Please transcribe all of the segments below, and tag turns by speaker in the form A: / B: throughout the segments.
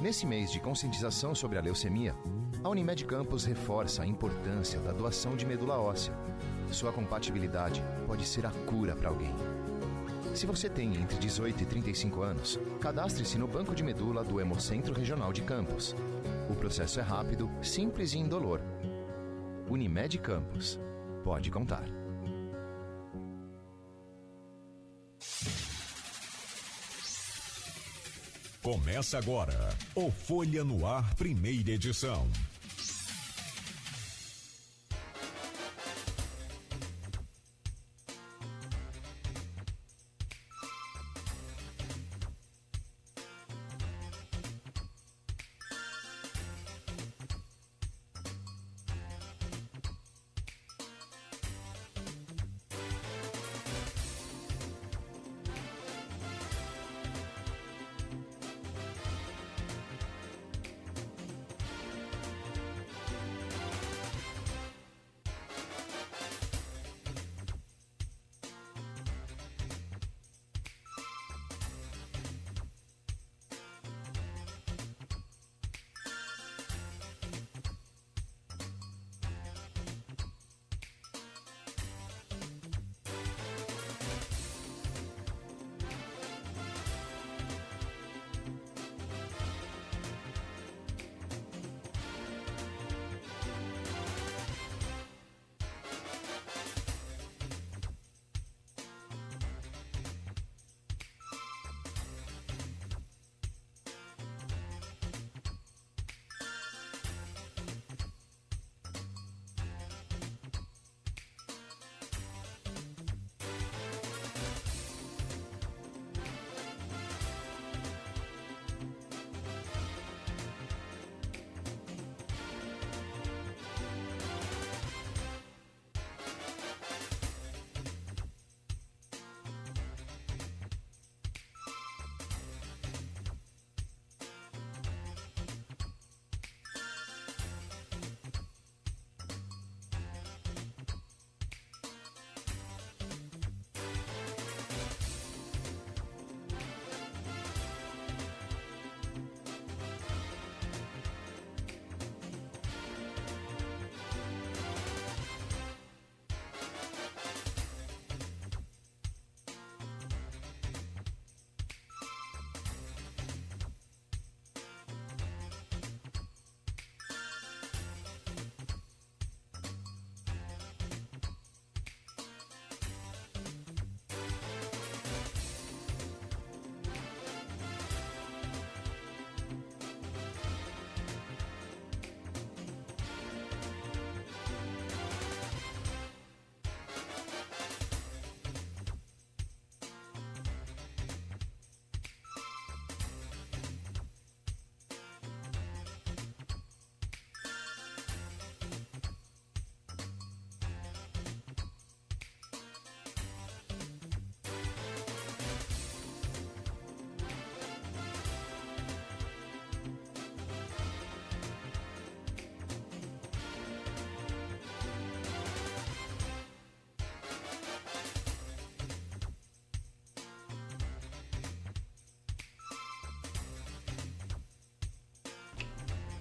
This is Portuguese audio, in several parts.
A: Nesse mês de conscientização sobre a leucemia, a Unimed Campos reforça a importância da doação de medula óssea. Sua compatibilidade pode ser a cura para alguém. Se você tem entre 18 e 35 anos, cadastre-se no Banco de Medula do Hemocentro Regional de Campos. O processo é rápido, simples e indolor. Unimed Campos. Pode contar.
B: Começa agora o Folha no Ar, primeira edição.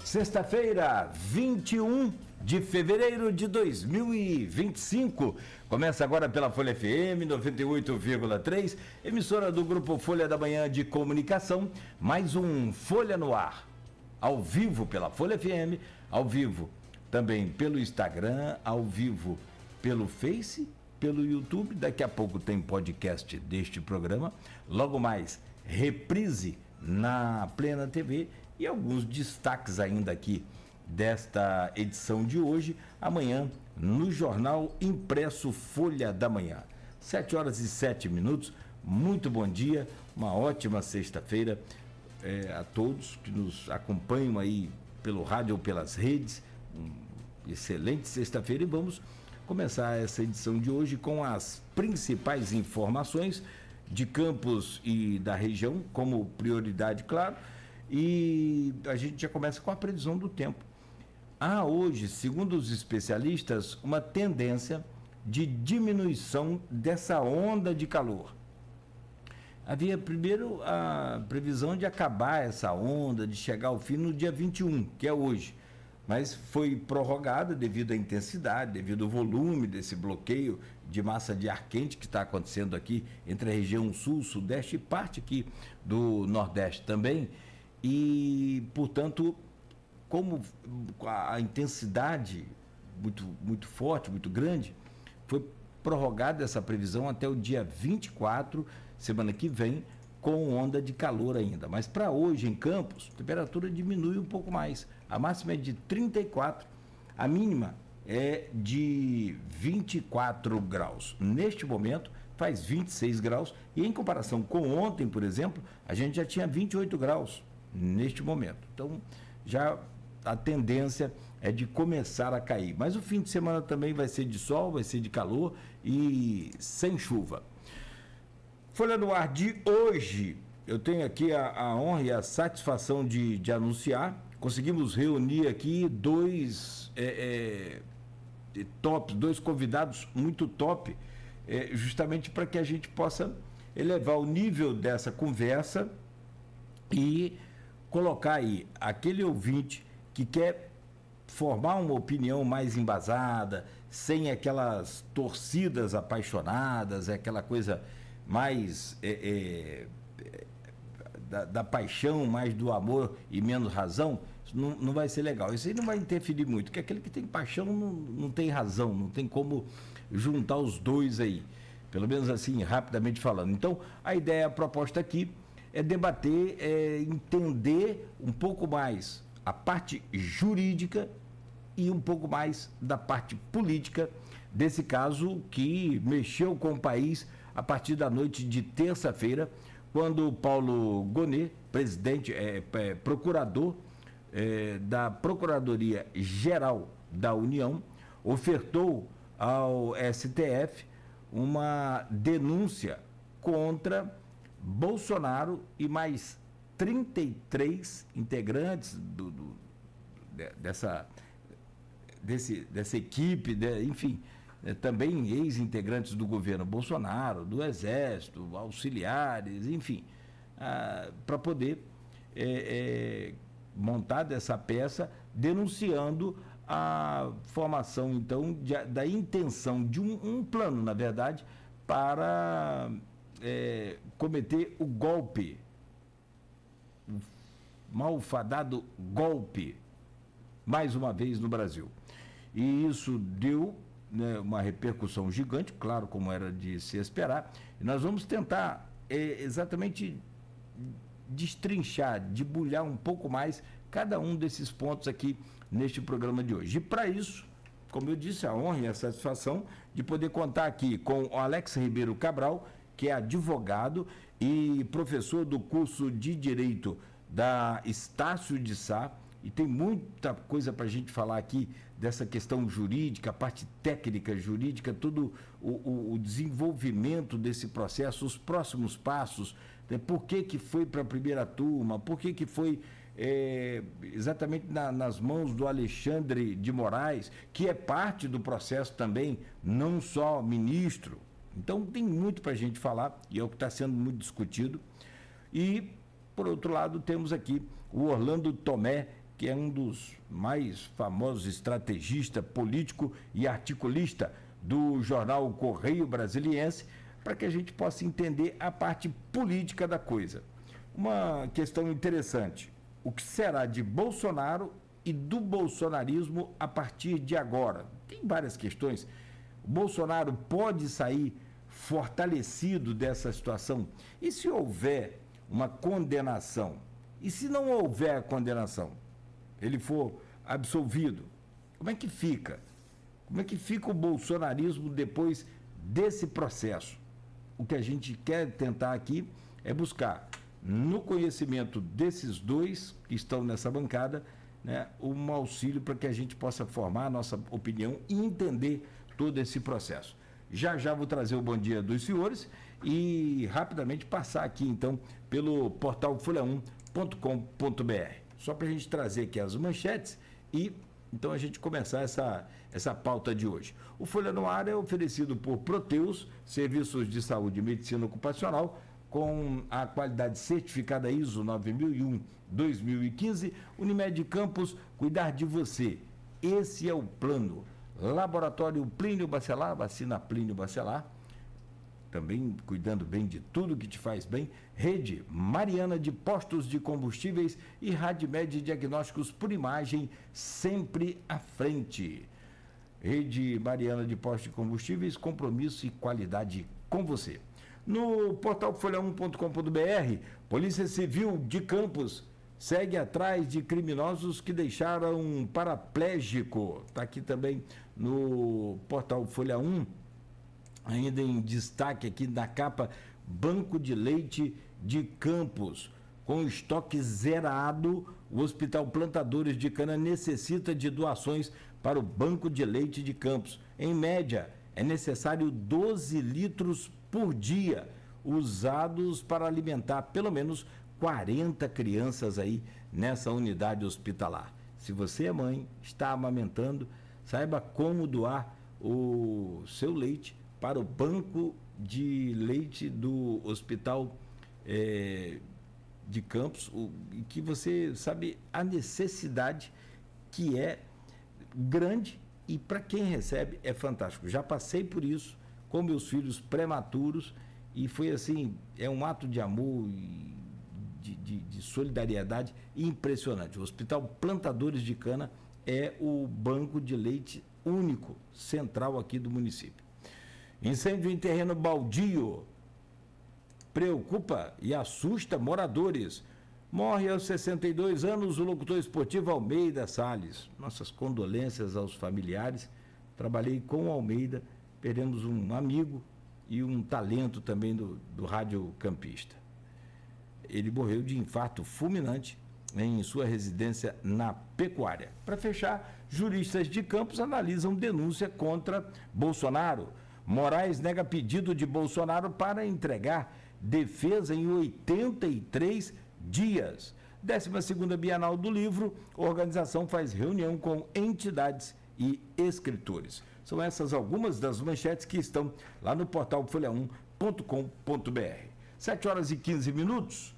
C: Sexta-feira, 21 de fevereiro de 2025. Começa agora pela Folha FM 98,3, emissora do Grupo Folha da Manhã de Comunicação, mais um Folha no Ar. Ao vivo pela Folha FM, ao vivo também pelo Instagram, ao vivo pelo Face, pelo YouTube. Daqui a pouco tem podcast deste programa. Logo mais, reprise na Plena TV. E alguns destaques ainda aqui desta edição de hoje, amanhã, no Jornal Impresso Folha da Manhã. 7h07, muito bom dia, uma ótima sexta-feira a todos que nos acompanham aí pelo rádio ou pelas redes. Excelente sexta-feira e vamos começar essa edição de hoje com as principais informações de Campos e da região, como prioridade, claro. E a gente já começa com a previsão do tempo. Há hoje, segundo os especialistas, uma tendência de diminuição dessa onda de calor. havia primeiro a previsão de acabar essa onda, de chegar ao fim no dia 21, que é hoje. Mas foi prorrogada devido à intensidade, devido ao volume desse bloqueio de massa de ar quente que está acontecendo aqui entre a região sul, sudeste e parte aqui do nordeste também. E, portanto, como a intensidade muito forte, muito grande, foi prorrogada essa previsão até o dia 24, semana que vem, com onda de calor ainda. Mas para hoje em Campos, a temperatura diminui um pouco mais. A máxima é de 34, a mínima é de 24 graus. Neste momento faz 26 graus e em comparação com ontem, por exemplo, a gente já tinha 28 graus neste momento. Então, já a tendência é de começar a cair. Mas o fim de semana também vai ser de sol, vai ser de calor e sem chuva. Folha no Ar de hoje, eu tenho aqui a honra e a satisfação de anunciar. Conseguimos reunir aqui dois convidados muito top, justamente para que a gente possa elevar o nível dessa conversa e colocar aí aquele ouvinte que quer formar uma opinião mais embasada, sem aquelas torcidas apaixonadas, aquela coisa mais da paixão, mais do amor e menos razão. Isso não vai ser legal. Isso aí não vai interferir muito, porque aquele que tem paixão não tem razão, não tem como juntar os dois aí, pelo menos assim, rapidamente falando. Então, a ideia, a proposta aqui é debater, entender um pouco mais a parte jurídica e um pouco mais da parte política desse caso que mexeu com o país a partir da noite de terça-feira, quando Paulo Gonet, procurador da Procuradoria-Geral da União, ofertou ao STF uma denúncia contra Bolsonaro e mais 33 integrantes dessa equipe, enfim, também ex-integrantes do governo Bolsonaro, do Exército, auxiliares, enfim, para poder montar dessa peça, denunciando a formação, então, da intenção de um plano, na verdade, para cometer o golpe, o malfadado golpe, mais uma vez no Brasil. E isso deu, né, uma repercussão gigante, claro, como era de se esperar. E nós vamos tentar exatamente destrinchar, debulhar um pouco mais cada um desses pontos aqui neste programa de hoje. E para isso, como eu disse, a honra e a satisfação de poder contar aqui com o Alex Ribeiro Cabral, que é advogado e professor do curso de Direito da Estácio de Sá, e tem muita coisa para a gente falar aqui dessa questão jurídica, a parte técnica jurídica, todo o desenvolvimento desse processo, os próximos passos, né? Por que foi para a primeira turma, por que foi exatamente nas mãos do Alexandre de Moraes, que é parte do processo também, não só ministro. Então tem muito para a gente falar e é o que está sendo muito discutido. E, por outro lado, temos aqui o Orlando Tomé, que é um dos mais famosos estrategistas, político e articulista do jornal Correio Brasiliense, para que a gente possa entender a parte política da coisa. Uma questão interessante: o que será de Bolsonaro e do bolsonarismo a partir de agora? Tem várias questões. O Bolsonaro pode sair fortalecido dessa situação? E se houver uma condenação? E se não houver a condenação? Ele for absolvido, como é que fica? Como é que fica o bolsonarismo depois desse processo? O que a gente quer tentar aqui é buscar, no conhecimento desses dois que estão nessa bancada, né, um auxílio para que a gente possa formar a nossa opinião e entender todo esse processo. Já vou trazer o bom dia dos senhores e rapidamente passar aqui, então, pelo portal folha1.com.br. Só para a gente trazer aqui as manchetes e, então, a gente começar essa pauta de hoje. O Folha no Ar é oferecido por Proteus, Serviços de Saúde e Medicina Ocupacional, com a qualidade certificada ISO 9001-2015, Unimed Campos, cuidar de você. Esse é o plano. Laboratório Plínio Bacelar, vacina Plínio Bacelar, também cuidando bem de tudo que te faz bem. Rede Mariana de Postos de Combustíveis e Radmed Diagnósticos por Imagem, sempre à frente. Rede Mariana de Postos de Combustíveis, compromisso e qualidade com você. No portal folha1.com.br, Polícia Civil de Campos segue atrás de criminosos que deixaram um paraplégico. Está aqui também no portal Folha 1, ainda em destaque aqui na capa, Banco de Leite de Campos. Com estoque zerado, o Hospital Plantadores de Cana necessita de doações para o Banco de Leite de Campos. Em média, é necessário 12 litros por dia, usados para alimentar pelo menos 40 crianças aí nessa unidade hospitalar. Se você é mãe, está amamentando, saiba como doar o seu leite para o Banco de Leite do Hospital de Campos, que você sabe a necessidade que é grande e para quem recebe é fantástico. Já passei por isso com meus filhos prematuros e foi assim, é um ato de amor e de solidariedade impressionante. O Hospital Plantadores de Cana é o banco de leite único, central aqui do município. Incêndio em terreno baldio preocupa e assusta moradores. Morre aos 62 anos o locutor esportivo Almeida Salles. Nossas condolências aos familiares. Trabalhei com o Almeida, perdemos um amigo e um talento também do rádio campista. Ele morreu de infarto fulminante em sua residência na Pecuária. Para fechar, juristas de Campos analisam denúncia contra Bolsonaro. Moraes nega pedido de Bolsonaro para entregar defesa em 83 dias. 12ª Bienal do Livro, a organização faz reunião com entidades e escritores. São essas algumas das manchetes que estão lá no portal folha1.com.br. 7h15.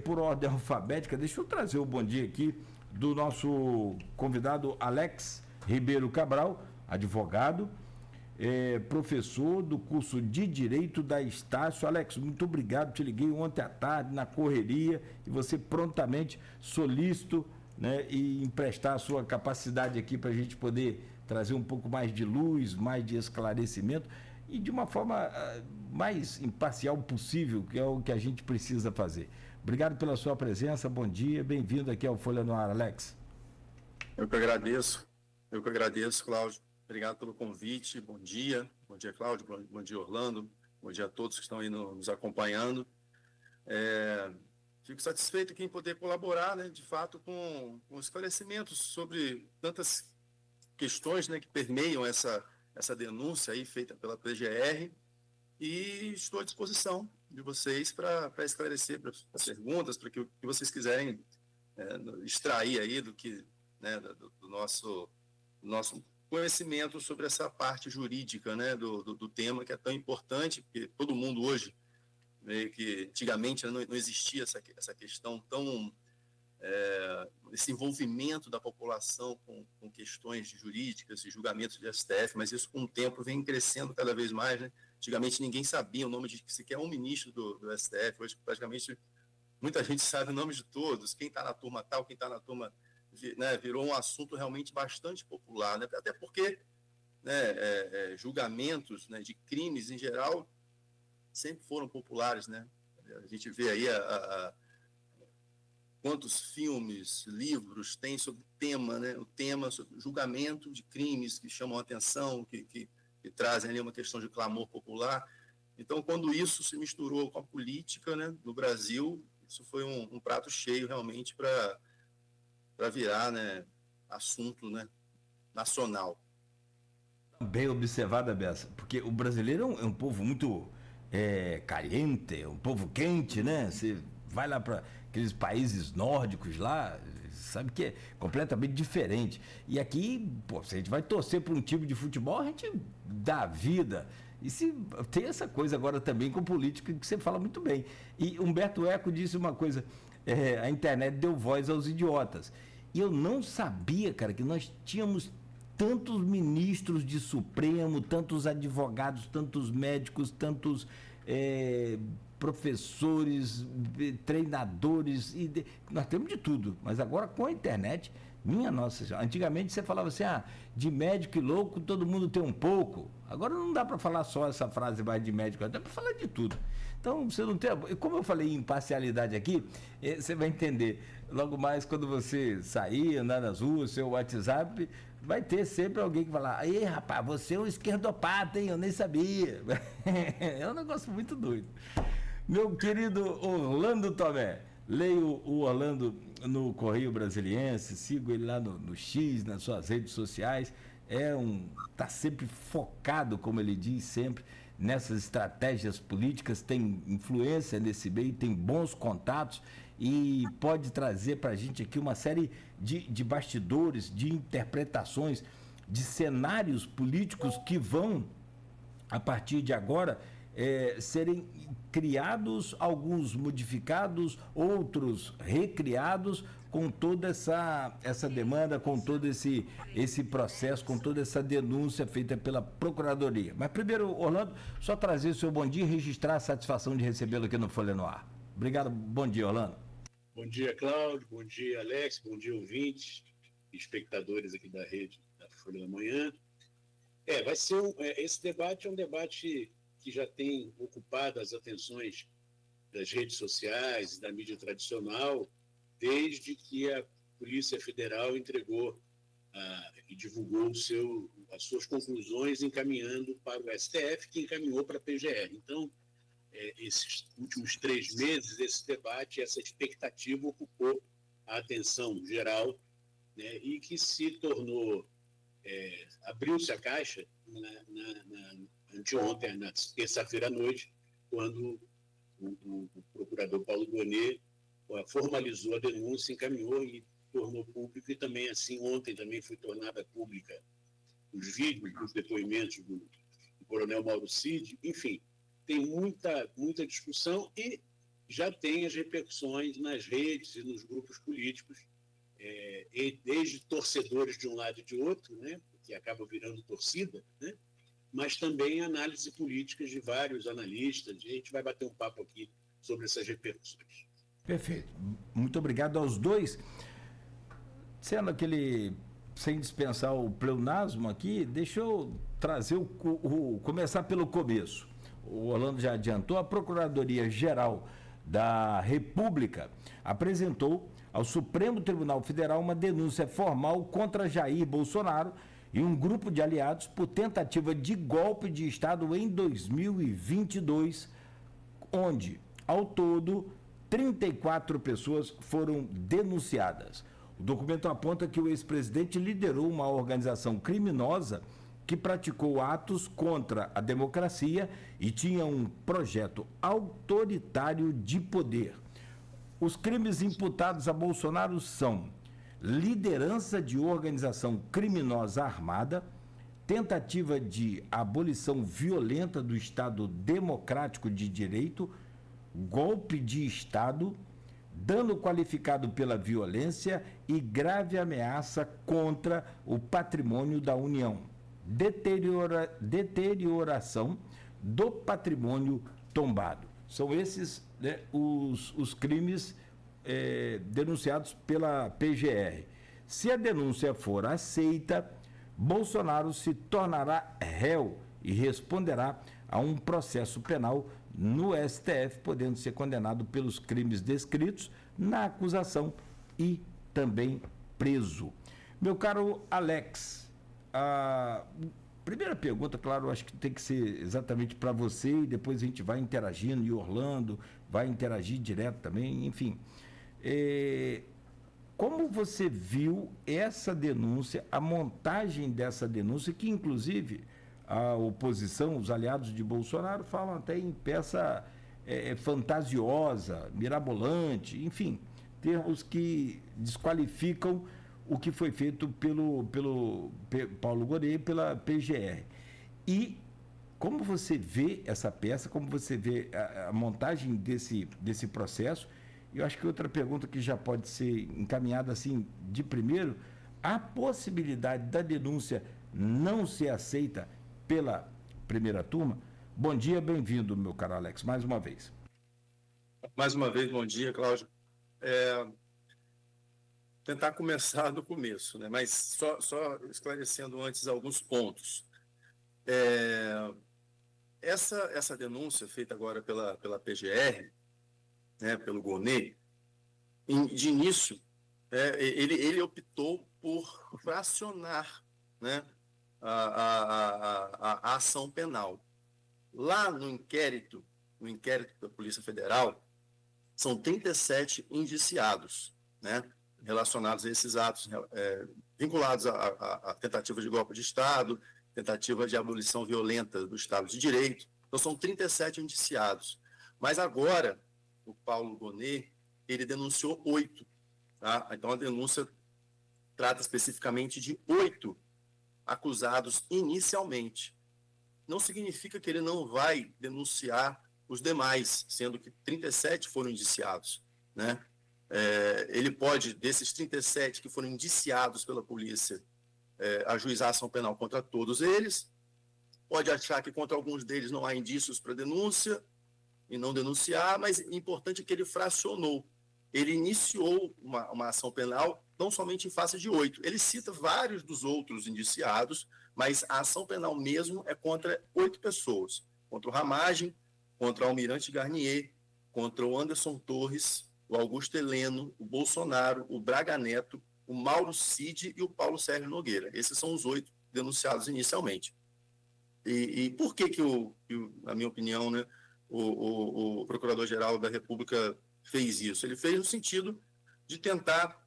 C: Por ordem alfabética, deixa eu trazer o bom dia aqui do nosso convidado Alex Ribeiro Cabral, advogado, professor do curso de Direito da Estácio. Alex, muito obrigado, te liguei ontem à tarde na correria e você prontamente solícito, né, e emprestar a sua capacidade aqui para a gente poder trazer um pouco mais de luz, mais de esclarecimento e de uma forma mais imparcial possível, que é o que a gente precisa fazer. Obrigado pela sua presença, bom dia, bem-vindo aqui ao Folha no Ar, Alex.
D: Eu que agradeço, Cláudio. Obrigado pelo convite, bom dia, Cláudio, bom dia, Orlando, bom dia a todos que estão aí nos acompanhando. Fico satisfeito em poder colaborar, né, de fato, com esclarecimentos sobre tantas questões, né, que permeiam essa denúncia aí feita pela PGR, e estou à disposição de vocês para esclarecer as perguntas, para que vocês quiserem extrair aí do que, né, do nosso conhecimento sobre essa parte jurídica, né, do tema que é tão importante, porque todo mundo hoje, meio que antigamente não existia essa questão tão esse envolvimento da população com questões jurídicas e julgamentos de STF, mas isso com o tempo vem crescendo cada vez mais, né? Antigamente ninguém sabia o nome de sequer um ministro do STF, hoje praticamente muita gente sabe o nome de todos, quem está na turma tal, quem está na turma, né, virou um assunto realmente bastante popular, né? Até porque, né, julgamentos, né, de crimes em geral sempre foram populares, né? A gente vê aí quantos filmes, livros tem sobre o tema, né? O tema sobre julgamento de crimes que chamam a atenção, que trazem ali uma questão de clamor popular. Então, quando isso se misturou com a política, né, no Brasil, isso foi um prato cheio realmente para virar, né, assunto, né, nacional.
C: Bem observada, Bessa, porque o brasileiro é um povo muito caliente, um povo quente, né? Você vai lá para aqueles países nórdicos lá, sabe que é completamente diferente. E aqui, pô, se a gente vai torcer para um time de futebol, a gente dá vida. E se tem essa coisa agora também com política que você fala muito bem. E Humberto Eco disse uma coisa, a internet deu voz aos idiotas. E eu não sabia, cara, que nós tínhamos tantos ministros de Supremo, tantos advogados, tantos médicos, tantos professores, treinadores, nós temos de tudo. Mas agora com a internet, minha nossa senhora, antigamente você falava assim, de médico e louco todo mundo tem um pouco. Agora não dá para falar só essa frase mais de médico, dá para falar de tudo. Então, você não tem. Como eu falei em imparcialidade aqui, você vai entender. Logo mais, quando você sair, andar nas ruas, seu WhatsApp, vai ter sempre alguém que falar: ei, rapaz, você é um esquerdopata, hein? Eu nem sabia. É um negócio muito doido. Meu querido Orlando Tomé, leio o Orlando no Correio Brasiliense, sigo ele lá no X, nas suas redes sociais. Está sempre focado, como ele diz sempre, nessas estratégias políticas, tem influência nesse meio, tem bons contatos e pode trazer para a gente aqui uma série de bastidores, de interpretações, de cenários políticos que vão, a partir de agora, serem criados, alguns modificados, outros recriados, com toda essa demanda, com todo esse processo, com toda essa denúncia feita pela Procuradoria. Mas primeiro, Orlando, só trazer o seu bom dia e registrar a satisfação de recebê-lo aqui no Folha no Ar. Obrigado, bom dia, Orlando.
E: Bom dia, Cláudio, bom dia, Alex, bom dia, ouvintes, espectadores aqui da rede da Folha da Manhã. Esse debate é um debate que já tem ocupado as atenções das redes sociais, da mídia tradicional, desde que a Polícia Federal entregou e divulgou as suas conclusões, encaminhando para o STF, que encaminhou para a PGR. Então, esses últimos 3 meses, esse debate, essa expectativa ocupou a atenção geral, né, e que se tornou, abriu-se a caixa anteontem, na terça-feira à noite, quando o procurador Paulo Gonet formalizou a denúncia, encaminhou e tornou público, e também assim ontem também foi tornada pública os vídeos dos depoimentos do coronel Mauro Cid. Enfim, tem muita discussão e já tem as repercussões nas redes e nos grupos políticos, desde torcedores de um lado e de outro, né, que acaba virando torcida, né, mas também análise políticas de vários analistas, e a gente vai bater um papo aqui sobre essas repercussões.
C: Perfeito. Muito obrigado aos dois. Sendo sem dispensar o pleonasmo aqui, deixa eu trazer começar pelo começo. O Orlando já adiantou, a Procuradoria-Geral da República apresentou ao Supremo Tribunal Federal uma denúncia formal contra Jair Bolsonaro e um grupo de aliados por tentativa de golpe de Estado em 2022, onde, ao todo, 34 pessoas foram denunciadas. O documento aponta que o ex-presidente liderou uma organização criminosa que praticou atos contra a democracia e tinha um projeto autoritário de poder. Os crimes imputados a Bolsonaro são liderança de organização criminosa armada, tentativa de abolição violenta do Estado Democrático de Direito, golpe de Estado, dano qualificado pela violência e grave ameaça contra o patrimônio da União, deterioração do patrimônio tombado. São esses, né, os crimes denunciados pela PGR. Se a denúncia for aceita, Bolsonaro se tornará réu e responderá a um processo penal no STF, podendo ser condenado pelos crimes descritos na acusação e também preso. Meu caro Alex, a primeira pergunta, claro, acho que tem que ser exatamente para você e depois a gente vai interagindo, e Orlando vai interagir direto também, enfim. Como você viu essa denúncia, a montagem dessa denúncia, que inclusive a oposição, os aliados de Bolsonaro, falam até em peça fantasiosa, mirabolante, enfim, termos que desqualificam o que foi feito pelo Paulo Gonet, pela PGR. E Como você vê essa peça, como você vê a montagem desse processo? E eu acho que outra pergunta que já pode ser encaminhada assim de primeiro, a possibilidade da denúncia não ser aceita pela primeira turma? Bom dia, bem-vindo, meu caro Alex, mais uma vez.
D: Mais uma vez, bom dia, Cláudio. Tentar começar do começo, né? Mas só esclarecendo antes alguns pontos. Essa denúncia feita agora pela PGR, né, pelo Gonê, de início, ele optou por fracionar, né, a ação penal. Lá no inquérito da Polícia Federal, são 37 indiciados, né, relacionados a esses atos, vinculados a tentativa de golpe de Estado, tentativa de abolição violenta do Estado de Direito. Então, são 37 indiciados. Mas agora, o Paulo Gonê, ele denunciou 8. Tá? Então, a denúncia trata especificamente de 8 acusados inicialmente. Não significa que ele não vai denunciar os demais, sendo que 37 foram indiciados, né? Ele pode, desses 37 que foram indiciados pela polícia, ajuizar ação penal contra todos eles, pode achar que contra alguns deles não há indícios para denúncia e não denunciar, mas o importante é que ele fracionou. Ele iniciou uma ação penal não somente em face de 8. Ele cita vários dos outros indiciados, mas a ação penal mesmo é contra 8 pessoas. Contra o Ramagem, contra o Almirante Garnier, contra o Anderson Torres, o Augusto Heleno, o Bolsonaro, o Braga Neto, o Mauro Cid e o Paulo Sérgio Nogueira. Esses são os 8 denunciados inicialmente. E por que, na minha opinião, né, o Procurador-Geral da República fez isso? Ele fez no sentido de tentar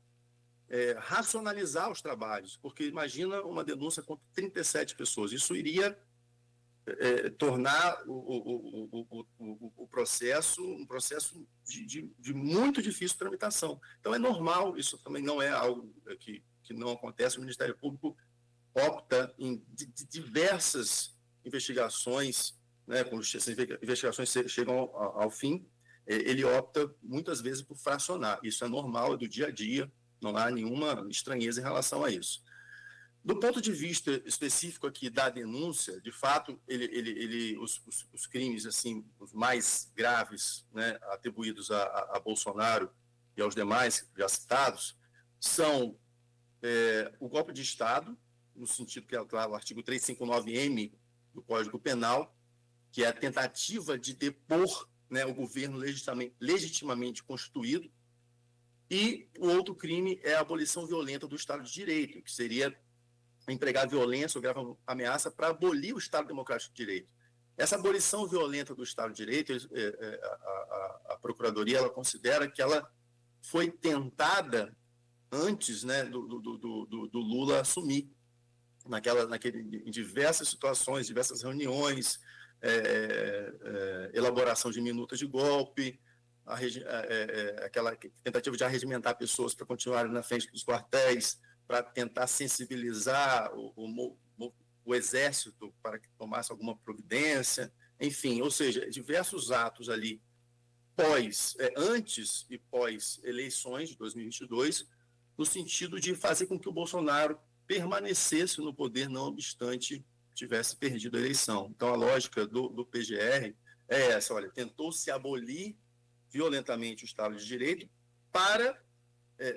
D: racionalizar os trabalhos, porque imagina uma denúncia contra 37 pessoas. Isso iria tornar o processo um processo de muito difícil tramitação. Então, é normal, isso também não é algo que não acontece. O Ministério Público opta em diversas investigações, né, quando essas investigações chegam ao fim, ele opta muitas vezes por fracionar. Isso é normal, é do dia a dia, não há nenhuma estranheza em relação a isso. Do ponto de vista específico aqui da denúncia, de fato, os crimes assim, os mais graves, né, atribuídos a Bolsonaro e aos demais já citados, são o golpe de Estado, no sentido que é o artigo 359-M do Código Penal, que é a tentativa de depor, né, o governo legitimamente constituído, e o outro crime é a abolição violenta do Estado de Direito, que seria empregar violência ou grave ameaça para abolir o Estado Democrático de Direito. Essa abolição violenta do Estado de Direito, a Procuradoria ela considera que ela foi tentada antes, né, do Lula assumir, em diversas situações, diversas reuniões, elaboração de minutas de golpe, aquela tentativa de arregimentar pessoas para continuarem na frente dos quartéis, para tentar sensibilizar o Exército para que tomasse alguma providência, enfim, ou seja, diversos atos ali antes e pós eleições de 2022, no sentido de fazer com que o Bolsonaro permanecesse no poder, não obstante tivesse perdido a eleição. Então, a lógica do PGR é essa, olha, tentou-se abolir violentamente o Estado de Direito para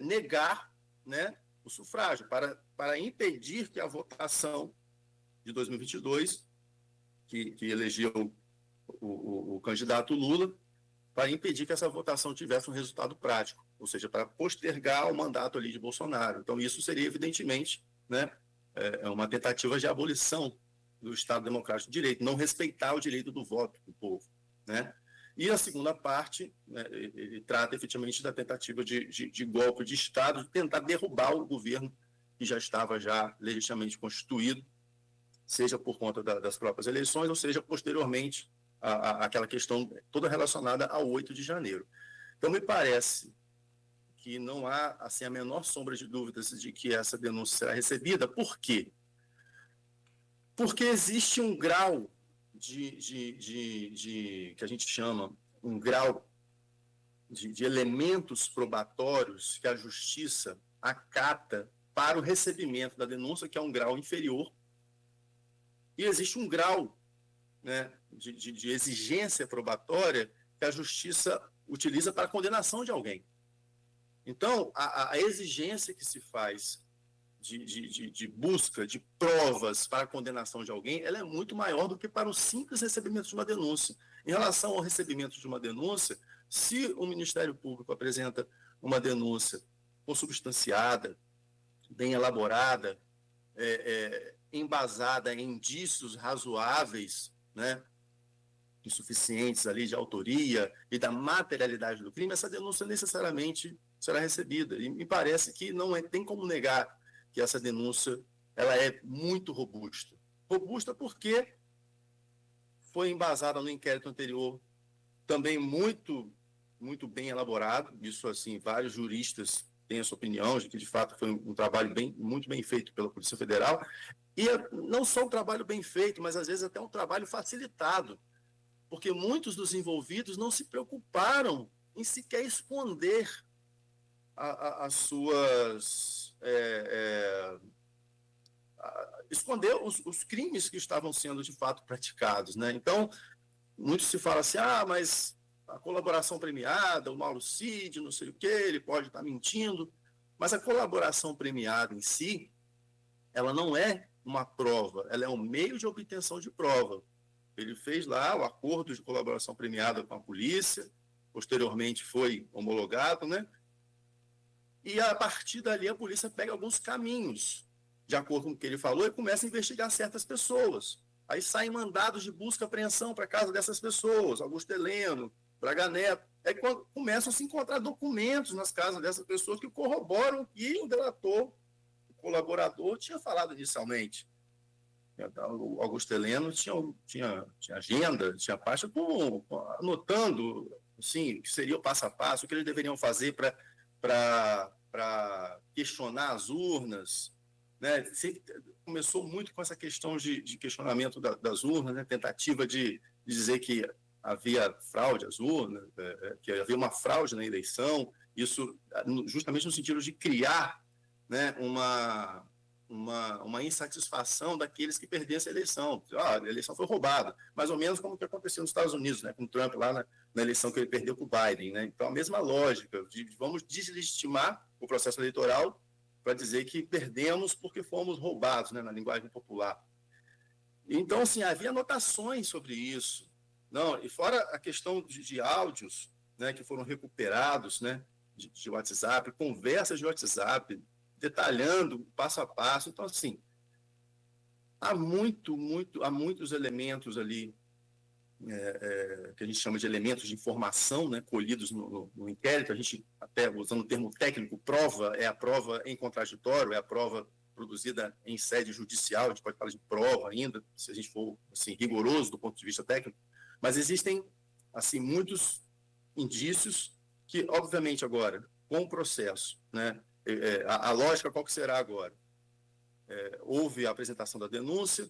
D: negar, né, o sufrágio, para impedir que a votação de 2022, que elegeu o candidato Lula, para impedir que essa votação tivesse um resultado prático, ou seja, para postergar o mandato ali de Bolsonaro. Então, isso seria, evidentemente, né, uma tentativa de abolição do Estado Democrático de Direito, não respeitar o direito do voto do povo, né? E a segunda parte, né, ele trata efetivamente da tentativa de golpe de Estado, de tentar derrubar o governo que já estava legitimamente constituído, seja por conta das próprias eleições, ou seja, posteriormente, aquela questão toda relacionada ao 8 de janeiro. Então, me parece que não há assim, a menor sombra de dúvidas de que essa denúncia será recebida. Por quê? Porque existe um grau que a gente chama um grau de elementos probatórios que a justiça acata para o recebimento da denúncia, que é um grau inferior, e existe um grau, né, de exigência probatória que a justiça utiliza para a condenação de alguém. Então, a exigência que se faz de busca de provas para a condenação de alguém, ela é muito maior do que para o simples recebimento de uma denúncia. Em relação ao recebimento de uma denúncia, se o Ministério Público apresenta uma denúncia consubstanciada, bem elaborada, embasada em indícios razoáveis, né, insuficientes ali de autoria e da materialidade do crime, essa denúncia necessariamente será recebida. E me parece que não tem como negar que essa denúncia ela é muito robusta. Robusta porque foi embasada no inquérito anterior, também muito bem elaborado. Isso, assim, vários juristas têm essa opinião de que, de fato, foi um trabalho muito bem feito pela Polícia Federal. E não só um trabalho bem feito, mas, às vezes, até um trabalho facilitado, porque muitos dos envolvidos não se preocuparam em sequer esconder as suas... esconder os crimes que estavam sendo, de fato, praticados, né? Então, muito se fala assim, mas a colaboração premiada, o Mauro Cid, não sei o quê, ele pode estar mentindo, mas a colaboração premiada em si, ela não é uma prova, ela é um meio de obtenção de prova. Ele fez lá o acordo de colaboração premiada com a polícia, posteriormente foi homologado, né? E a partir dali a polícia pega alguns caminhos, de acordo com o que ele falou, e começa a investigar certas pessoas. Aí saem mandados de busca e apreensão para a casa dessas pessoas, Augusto Heleno, Braga Neto. Aí quando começam a se encontrar documentos nas casas dessas pessoas que corroboram que o delator, o colaborador, tinha falado inicialmente. O Augusto Heleno tinha agenda, tinha pasta anotando assim, o que seria o passo a passo, o que eles deveriam fazer para questionar as urnas, né? Sempre começou muito com essa questão de questionamento das urnas, né? Tentativa de dizer que havia fraude às urnas, que havia uma fraude na eleição, isso justamente no sentido de criar, né, uma insatisfação daqueles que perdessem a eleição. A eleição foi roubada, mais ou menos como o que aconteceu nos Estados Unidos, né, com o Trump lá na eleição que ele perdeu para o Biden, né? Então, a mesma lógica, vamos deslegitimar o processo eleitoral para dizer que perdemos porque fomos roubados, né, na linguagem popular. Então, assim, havia anotações sobre isso. Não, e fora a questão de áudios, né, que foram recuperados, né, de WhatsApp, conversas de WhatsApp, detalhando passo a passo. Então, assim, há muitos elementos ali, que a gente chama de elementos de informação, né, colhidos no inquérito. A gente, até usando o termo técnico, prova é a prova em contraditório, é a prova produzida em sede judicial, a gente pode falar de prova ainda, se a gente for assim, rigoroso do ponto de vista técnico, mas existem assim, muitos indícios que, obviamente, agora, com o processo, né, a lógica qual que será agora? Houve a apresentação da denúncia,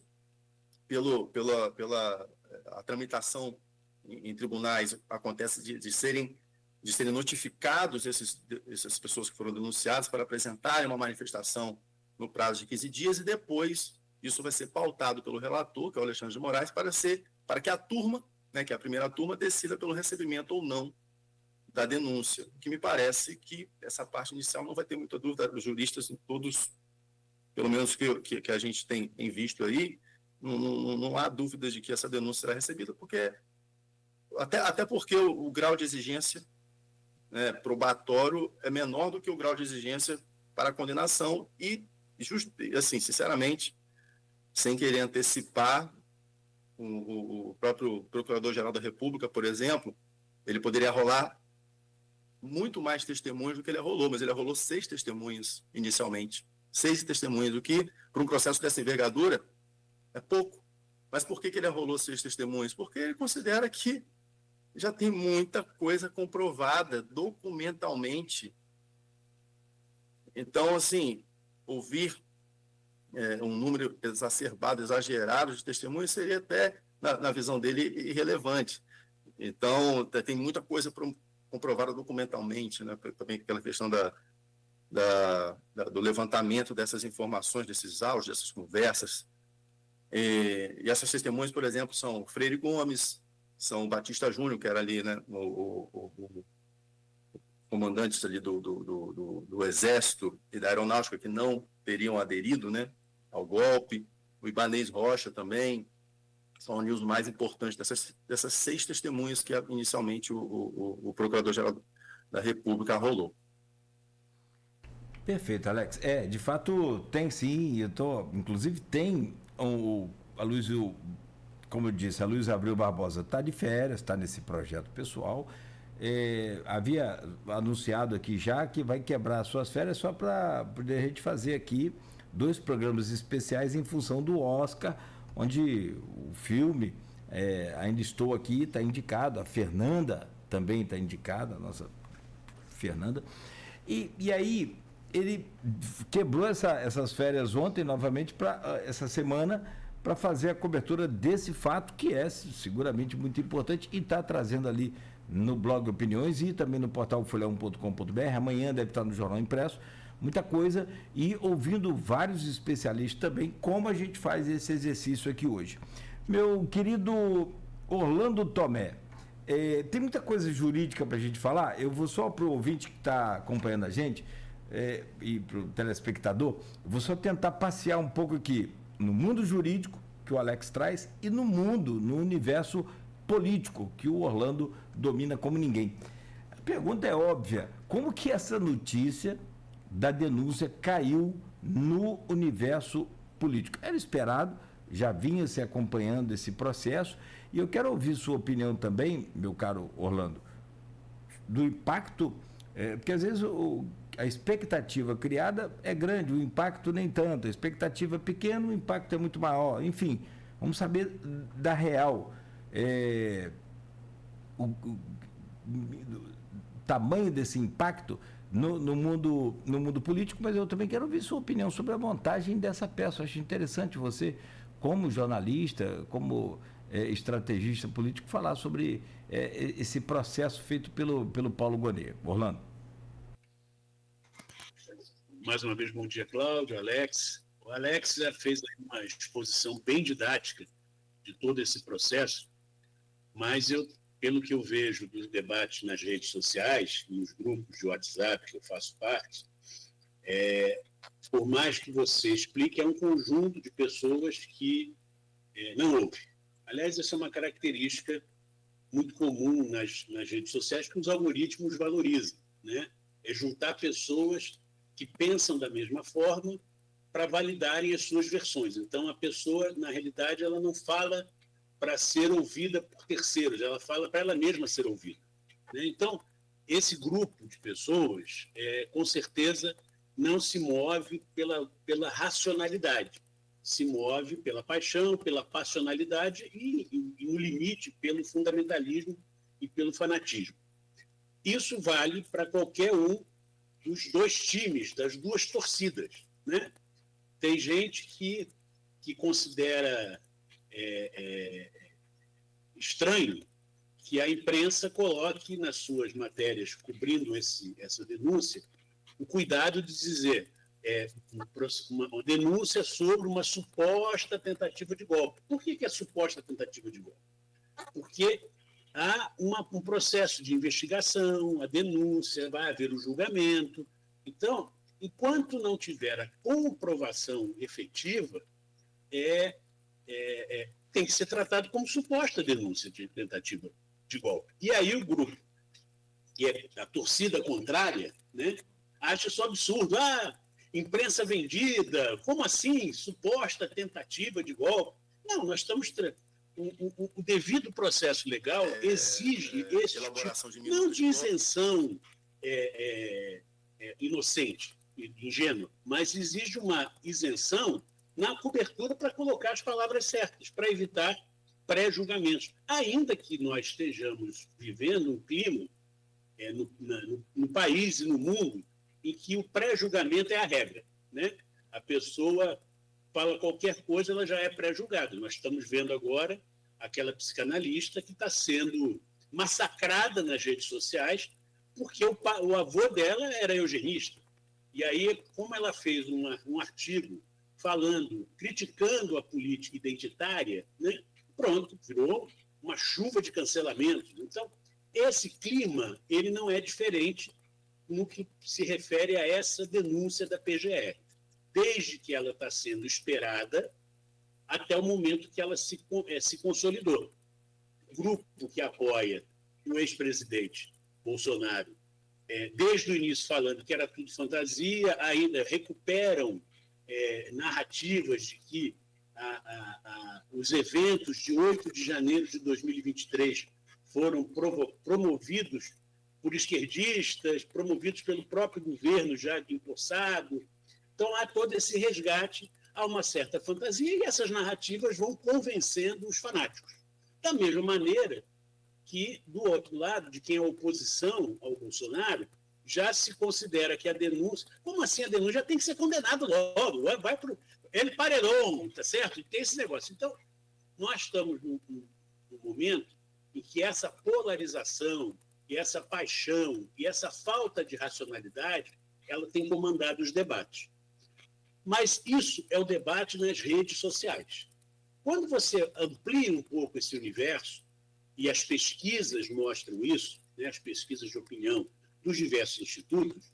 D: a tramitação em tribunais acontece de serem notificados essas pessoas que foram denunciadas para apresentarem uma manifestação no prazo de 15 dias e depois isso vai ser pautado pelo relator, que é o Alexandre de Moraes, para que a turma, né, que é a primeira turma, decida pelo recebimento ou não da denúncia. O que me parece que essa parte inicial não vai ter muita dúvida, os juristas, todos, pelo menos que a gente tem visto aí, não há dúvida de que essa denúncia será recebida, porque até porque o grau de exigência, né, probatório é menor do que o grau de exigência para a condenação e, assim, sinceramente, sem querer antecipar, o próprio Procurador-Geral da República, por exemplo, ele poderia rolar muito mais testemunhos do que ele arrolou, mas ele arrolou 6 testemunhas inicialmente. 6 testemunhas, o que, para um processo dessa envergadura, é pouco. Mas por que ele arrolou 6 testemunhas? Porque ele considera que já tem muita coisa comprovada documentalmente. Então, assim, ouvir um número exacerbado, exagerado de testemunhas seria até na visão dele, irrelevante. Então, tem muita coisa comprovada documentalmente, né? Também aquela questão do levantamento dessas informações, desses áudios, dessas conversas. E essas testemunhas, por exemplo, são Freire Gomes, são Batista Júnior, que era ali, né, o comandantes ali do Exército e da Aeronáutica, que não teriam aderido, né, ao golpe, o Ibanez Rocha também, são os mais importantes dessas 6 testemunhas que inicialmente o Procurador-Geral da República rolou.
C: Perfeito, Alex. De fato, tem sim, inclusive tem a Luísa, como eu disse, a Luísa Abreu Barbosa está de férias, está nesse projeto pessoal. Havia anunciado aqui já que vai quebrar suas férias só para poder a gente fazer aqui 2 programas especiais em função do Oscar, onde o filme Ainda Estou Aqui está indicado, a Fernanda também está indicada, a nossa Fernanda. E aí ele quebrou essas férias ontem novamente para essa semana para fazer a cobertura desse fato que é seguramente muito importante e está trazendo ali no blog Opiniões e também no portal folha1.com.br. Amanhã deve estar no Jornal Impresso, muita coisa, e ouvindo vários especialistas também, como a gente faz esse exercício aqui hoje. Meu querido Orlando Tomé, tem muita coisa jurídica para a gente falar. Eu vou só para o ouvinte que está acompanhando a gente e para o telespectador, eu vou só tentar passear um pouco aqui no mundo jurídico que o Alex traz e no universo político que o Orlando domina como ninguém. A pergunta é óbvia: como que essa notícia da denúncia caiu no universo político? Era esperado, já vinha se acompanhando esse processo, e eu quero ouvir sua opinião também, meu caro Orlando, do impacto, porque às vezes a expectativa criada é grande, o impacto nem tanto, a expectativa é pequena, o impacto é muito maior. Enfim, vamos saber da real, o tamanho desse impacto no mundo político, mas eu também quero ouvir sua opinião sobre a montagem dessa peça. Eu acho interessante você, como jornalista, como estrategista político, falar sobre esse processo feito pelo Paulo Gonet. Orlando.
E: Mais uma vez, bom dia, Cláudio, Alex. O Alex já fez uma exposição bem didática de todo esse processo, mas pelo que eu vejo dos debates nas redes sociais, nos grupos de WhatsApp que eu faço parte, por mais que você explique, é um conjunto de pessoas que não ouvem. Aliás, essa é uma característica muito comum nas redes sociais que os algoritmos valorizam, né? É juntar pessoas que pensam da mesma forma para validarem as suas versões. Então, a pessoa, na realidade, ela não fala para ser ouvida por terceiros, ela fala para ela mesma ser ouvida, né? Então, esse grupo de pessoas, com certeza, não se move pela racionalidade, se move pela paixão, pela passionalidade e, no limite, pelo fundamentalismo e pelo fanatismo. Isso vale para qualquer um dos 2 times, das 2 torcidas, né? Tem gente que considera estranho que a imprensa coloque nas suas matérias cobrindo essa denúncia o cuidado de dizer uma denúncia sobre uma suposta tentativa de golpe. Por que é suposta tentativa de golpe? Porque há um processo de investigação, a denúncia, vai haver o julgamento. Então, enquanto não tiver a comprovação efetiva, tem que ser tratado como suposta denúncia de tentativa de golpe. E aí o grupo, que é a torcida contrária, né, acha isso absurdo. Imprensa vendida, como assim? Suposta tentativa de golpe. Não, nós estamos... O devido processo legal exige esse tipo, não de isenção inocente, ingênua, mas exige uma isenção na cobertura para colocar as palavras certas, para evitar pré-julgamentos. Ainda que nós estejamos vivendo um clima no país e no mundo em que o pré-julgamento é a regra, né? A pessoa fala qualquer coisa, ela já é pré-julgada. Nós estamos vendo agora aquela psicanalista que está sendo massacrada nas redes sociais porque o avô dela era eugenista. E aí, como ela fez um artigo criticando a política identitária, né, pronto, virou uma chuva de cancelamentos. Então, esse clima ele não é diferente no que se refere a essa denúncia da PGR, desde que ela está sendo esperada até o momento que ela se consolidou. O grupo que apoia o ex-presidente Bolsonaro, desde o início falando que era tudo fantasia, ainda recuperam narrativas de que os eventos de 8 de janeiro de 2023 foram promovidos por esquerdistas, promovidos pelo próprio governo já empossado. Então, há todo esse resgate a uma certa fantasia e essas narrativas vão convencendo os fanáticos. Da mesma maneira que, do outro lado, de quem é oposição ao Bolsonaro, já se considera que a denúncia... Como assim a denúncia? Já tem que ser condenado logo. Vai para ele parelou, tá certo? E tem esse negócio. Então, nós estamos num momento em que essa polarização, e essa paixão, e essa falta de racionalidade, ela tem comandado os debates. Mas isso é o debate nas redes sociais. Quando você amplia um pouco esse universo, e as pesquisas mostram isso, né, as pesquisas de opinião dos diversos institutos,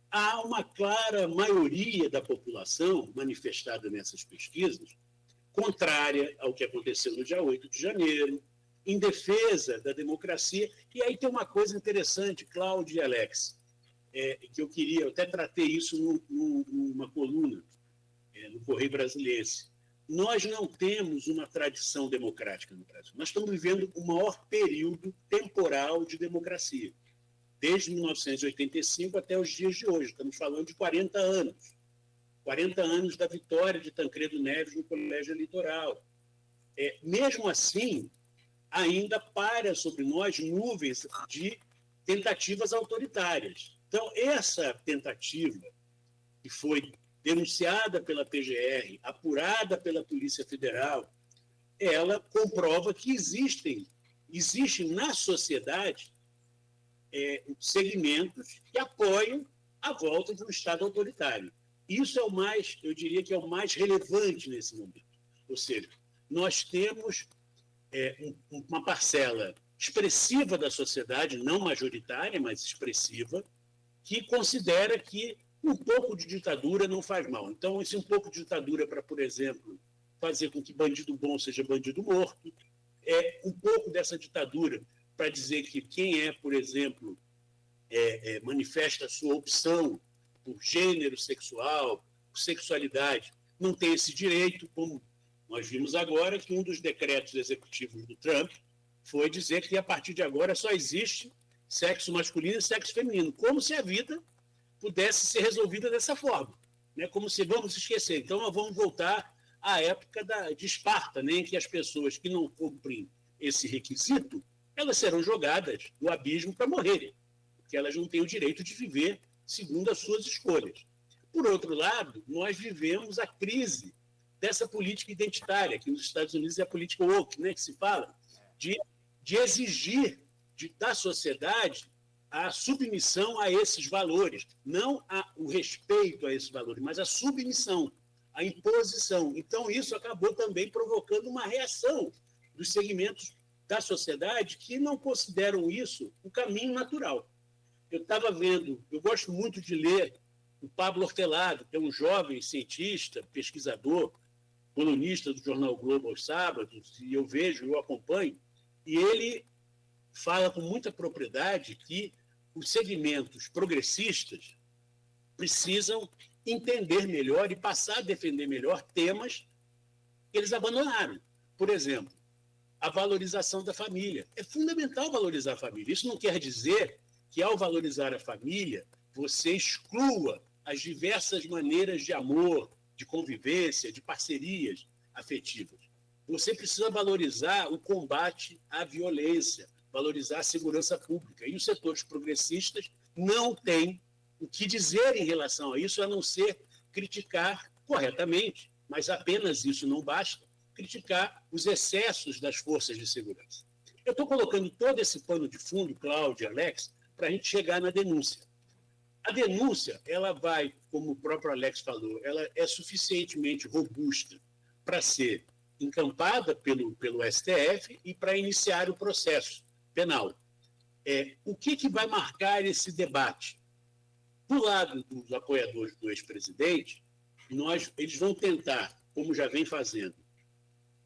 E: há uma clara maioria da população manifestada nessas pesquisas, contrária ao que aconteceu no dia 8 de janeiro, em defesa da democracia. E aí tem uma coisa interessante, Cláudio e Alex, que eu até tratei isso numa coluna no Correio Brasiliense. Nós não temos uma tradição democrática no Brasil. Nós estamos vivendo o maior período temporal de democracia, desde 1985 até os dias de hoje. Estamos falando de 40 anos. 40 anos da vitória de Tancredo Neves no colégio eleitoral. Mesmo assim, ainda paira sobre nós nuvens de tentativas autoritárias. Então, essa tentativa que foi denunciada pela PGR, apurada pela Polícia Federal, ela comprova que existem na sociedade segmentos que apoiam a volta de um Estado autoritário. Isso é eu diria que é o mais relevante nesse momento. Ou seja, nós temos uma parcela expressiva da sociedade, não majoritária, mas expressiva, que considera que um pouco de ditadura não faz mal. Então, esse um pouco de ditadura para, por exemplo, fazer com que bandido bom seja bandido morto, um pouco dessa ditadura para dizer que quem por exemplo, manifesta a sua opção por gênero sexual, por sexualidade, não tem esse direito, como nós vimos agora que um dos decretos executivos do Trump foi dizer que a partir de agora só existe sexo masculino e sexo feminino, como se a vida pudesse ser resolvida dessa forma, né? Como se vamos esquecer. Então, nós vamos voltar à época de Esparta, né? Em que as pessoas que não cumprem esse requisito, elas serão jogadas no abismo para morrerem, porque elas não têm o direito de viver segundo as suas escolhas. Por outro lado, nós vivemos a crise dessa política identitária, que nos Estados Unidos é a política woke, né? Que se fala, de exigir da sociedade a submissão a esses valores, não o respeito a esses valores, mas a submissão, a imposição. Então, isso acabou também provocando uma reação dos segmentos da sociedade que não consideram isso o caminho natural. Eu estava vendo, eu gosto muito de ler o Pablo Hortelado, que é um jovem cientista, pesquisador, colunista do jornal Globo aos sábados, e eu acompanho, e ele fala com muita propriedade que os segmentos progressistas precisam entender melhor e passar a defender melhor temas que eles abandonaram. Por exemplo, a valorização da família. É fundamental valorizar a família. Isso não quer dizer que, ao valorizar a família, você exclua as diversas maneiras de amor, de convivência, de parcerias afetivas. Você precisa valorizar o combate à violência, valorizar a segurança pública. E os setores progressistas não têm o que dizer em relação a isso, a não ser criticar corretamente. Mas apenas isso não basta. criticar os excessos das forças de segurança. Eu estou colocando todo esse pano de fundo, Cláudio e Alex, para a gente chegar na denúncia. A denúncia, ela vai, como o próprio Alex falou, ela é suficientemente robusta para ser encampada pelo STF e para iniciar o processo penal. O que vai marcar esse debate? Do lado dos apoiadores do ex-presidente, eles vão tentar, como já vem fazendo,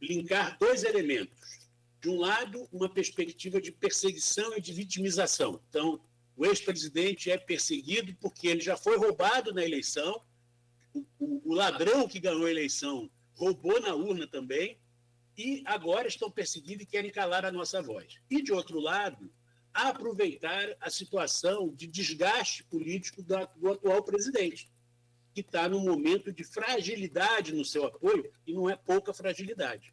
E: linkar dois elementos. De um lado, uma perspectiva de perseguição e de vitimização. Então, o ex-presidente é perseguido porque ele já foi roubado na eleição, o ladrão que ganhou a eleição roubou na urna também, e agora estão perseguindo e querem calar a nossa voz. E, de outro lado, aproveitar a situação de desgaste político do atual presidente, que está num momento de fragilidade no seu apoio, e não é pouca fragilidade.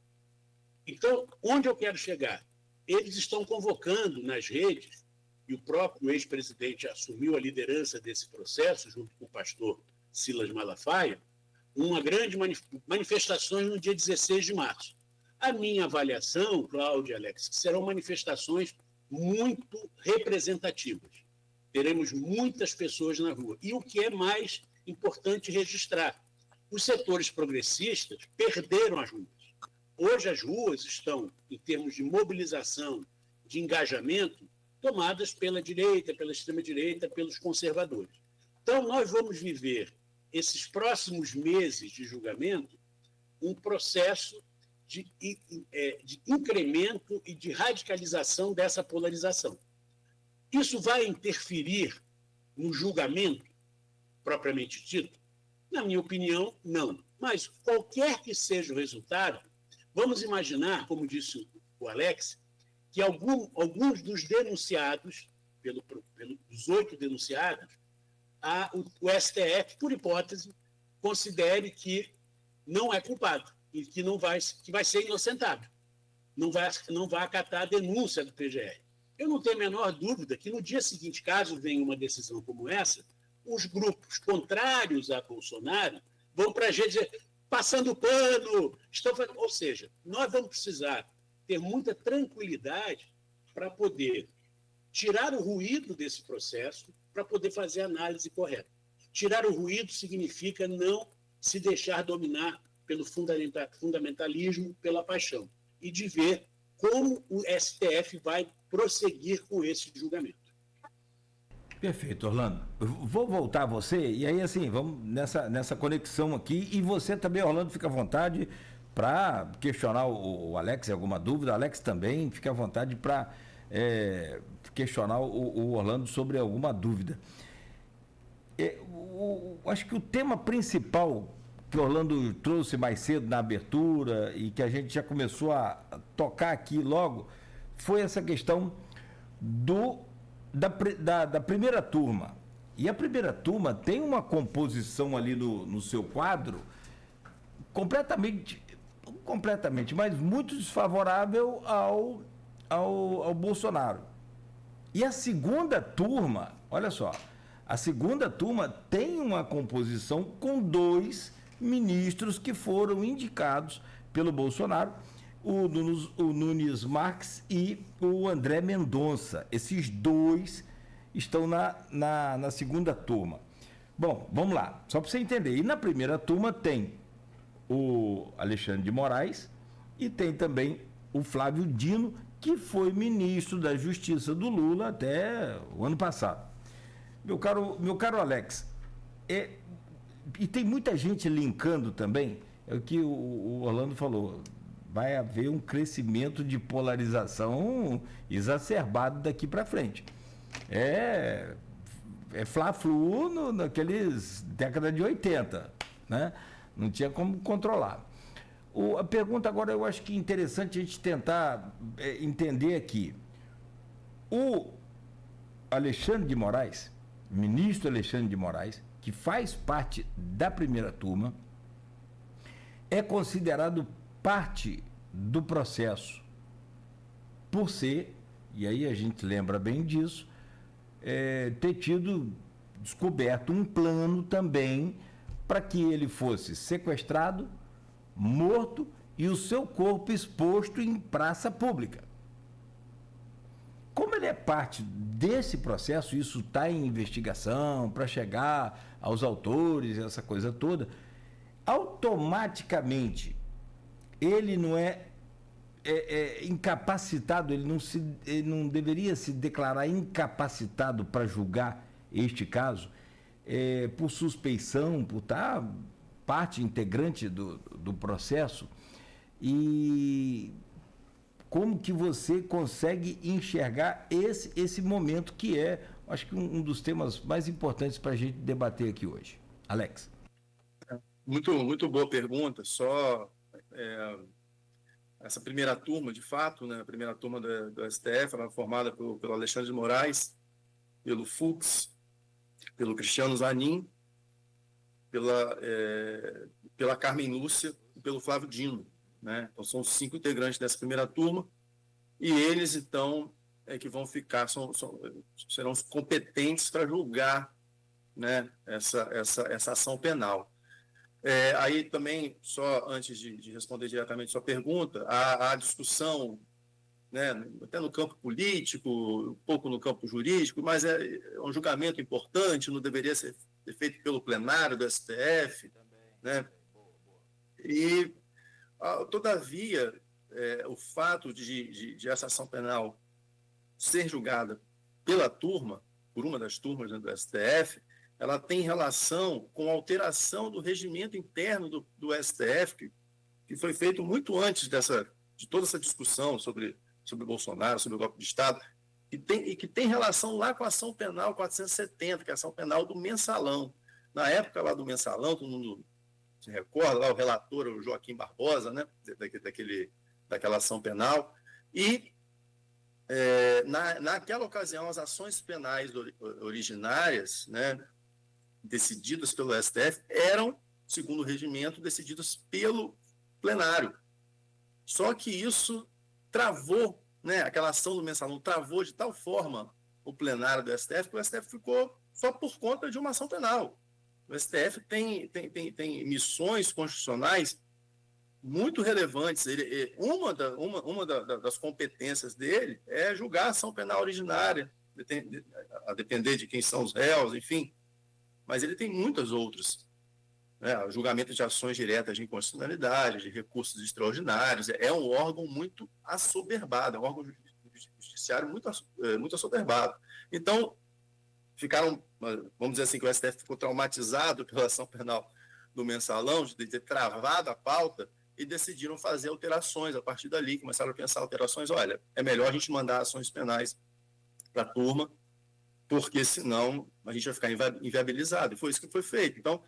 E: Então, onde eu quero chegar? Eles estão convocando nas redes, e o próprio ex-presidente assumiu a liderança desse processo, junto com o pastor Silas Malafaia, uma grande manifestações no dia 16 de março. A minha avaliação, Cláudio e Alex, serão manifestações muito representativas. Teremos muitas pessoas na rua. E o que é mais importante registrar, os setores progressistas perderam as ruas. Hoje as ruas estão, em termos de mobilização, de engajamento, tomadas pela direita, pela extrema-direita, pelos conservadores. Então, nós vamos viver, esses próximos meses de julgamento, um processo de incremento e de radicalização dessa polarização. Isso vai interferir no julgamento, propriamente dito? Na minha opinião, não. Mas, qualquer que seja o resultado, vamos imaginar, como disse o Alex, que alguns dos denunciados, pelos 8 denunciados, o STF, por hipótese, considere que não é culpado e que vai ser inocentado, não vai acatar a denúncia do PGR. Eu não tenho a menor dúvida que no dia seguinte, caso venha uma decisão como essa, os grupos contrários a Bolsonaro vão para a gente dizer, passando pano, ou seja, nós vamos precisar ter muita tranquilidade para poder tirar o ruído desse processo, para poder fazer a análise correta. Tirar o ruído significa não se deixar dominar pelo fundamentalismo, pela paixão, e de ver como o STF vai prosseguir com esse julgamento.
C: Perfeito, Orlando. Eu vou voltar a você, e aí assim, vamos nessa conexão aqui, e você também, Orlando, fica à vontade para questionar o Alex, alguma dúvida, Alex também, fica à vontade para questionar o Orlando sobre alguma dúvida. Acho que o tema principal que o Orlando trouxe mais cedo na abertura e que a gente já começou a tocar aqui logo, foi essa questão da primeira turma. E a primeira turma tem uma composição ali no seu quadro completamente, mas muito desfavorável ao Bolsonaro. E a segunda turma, olha só, a segunda turma tem uma composição com 2 ministros que foram indicados pelo Bolsonaro, o Nunes Marques e o André Mendonça. Esses 2 estão na segunda turma. Bom, vamos lá, só para você entender. E na primeira turma tem o Alexandre de Moraes e tem também o Flávio Dino, que foi ministro da Justiça do Lula até o ano passado. Meu caro Alex, e tem muita gente linkando também, é o que o Orlando falou, vai haver um crescimento de polarização exacerbado daqui para frente. É Fla-Flu naqueles década de 80, né? Não tinha como controlar. A pergunta agora eu acho que é interessante a gente tentar entender aqui. O Alexandre de Moraes, ministro Alexandre de Moraes, que faz parte da primeira turma, é considerado parte do processo por ser, e aí a gente lembra bem disso, ter tido descoberto um plano também para que ele fosse sequestrado, morto e o seu corpo exposto em praça pública. Como ele é parte desse processo, isso está em investigação para chegar aos autores, essa coisa toda, automaticamente ele não é incapacitado, ele não deveria se declarar incapacitado para julgar este caso, por suspeição, por estar parte integrante do processo. E como que você consegue enxergar esse momento que é, acho que um dos temas mais importantes para a gente debater aqui hoje. Alex.
D: Muito boa pergunta. Só essa primeira turma, de fato, né, a primeira turma do STF, ela é formada pelo Alexandre de Moraes, pelo Fux, pelo Cristiano Zanin, pela Carmen Lúcia e pelo Flávio Dino. Né? Então, são 5 integrantes dessa primeira turma, e eles, então, que vão ficar, serão os competentes para julgar, né, essa ação penal. Aí também, só antes de responder diretamente a sua pergunta, a discussão, né, até no campo político, um pouco no campo jurídico, mas é um julgamento importante, não deveria ser feito pelo plenário do STF, né? E todavia, o fato de essa ação penal ser julgada pela turma, por uma das turmas, né, do STF, ela tem relação com a alteração do regimento interno do STF, que foi feito muito antes de toda essa discussão sobre Bolsonaro, sobre o golpe de Estado, e que tem relação lá com a ação penal 470, que é a ação penal do mensalão. Na época lá do mensalão, todo mundo se recorda, lá o relator, o Joaquim Barbosa, né, daquela ação penal, e naquela ocasião as ações penais originárias, né, decididas pelo STF, eram, segundo o regimento, decididas pelo plenário. Só que isso travou, né, aquela ação do mensalão travou de tal forma o plenário do STF, que o STF ficou só por conta de uma ação penal. O STF tem missões constitucionais muito relevantes. Uma das competências dele é julgar a ação penal originária, a depender de quem são os réus, enfim. Mas ele tem muitas outras. Né? O julgamento de ações diretas de inconstitucionalidade, de recursos extraordinários. É um órgão muito assoberbado, é um órgão judiciário muito assoberbado. Então, vamos dizer assim, que o STF ficou traumatizado pela ação penal do mensalão, de ter travado a pauta, e decidiram fazer alterações a partir dali, começaram a pensar alterações. Olha, é melhor a gente mandar ações penais para a turma, porque senão a gente vai ficar inviabilizado. E foi isso que foi feito. Então,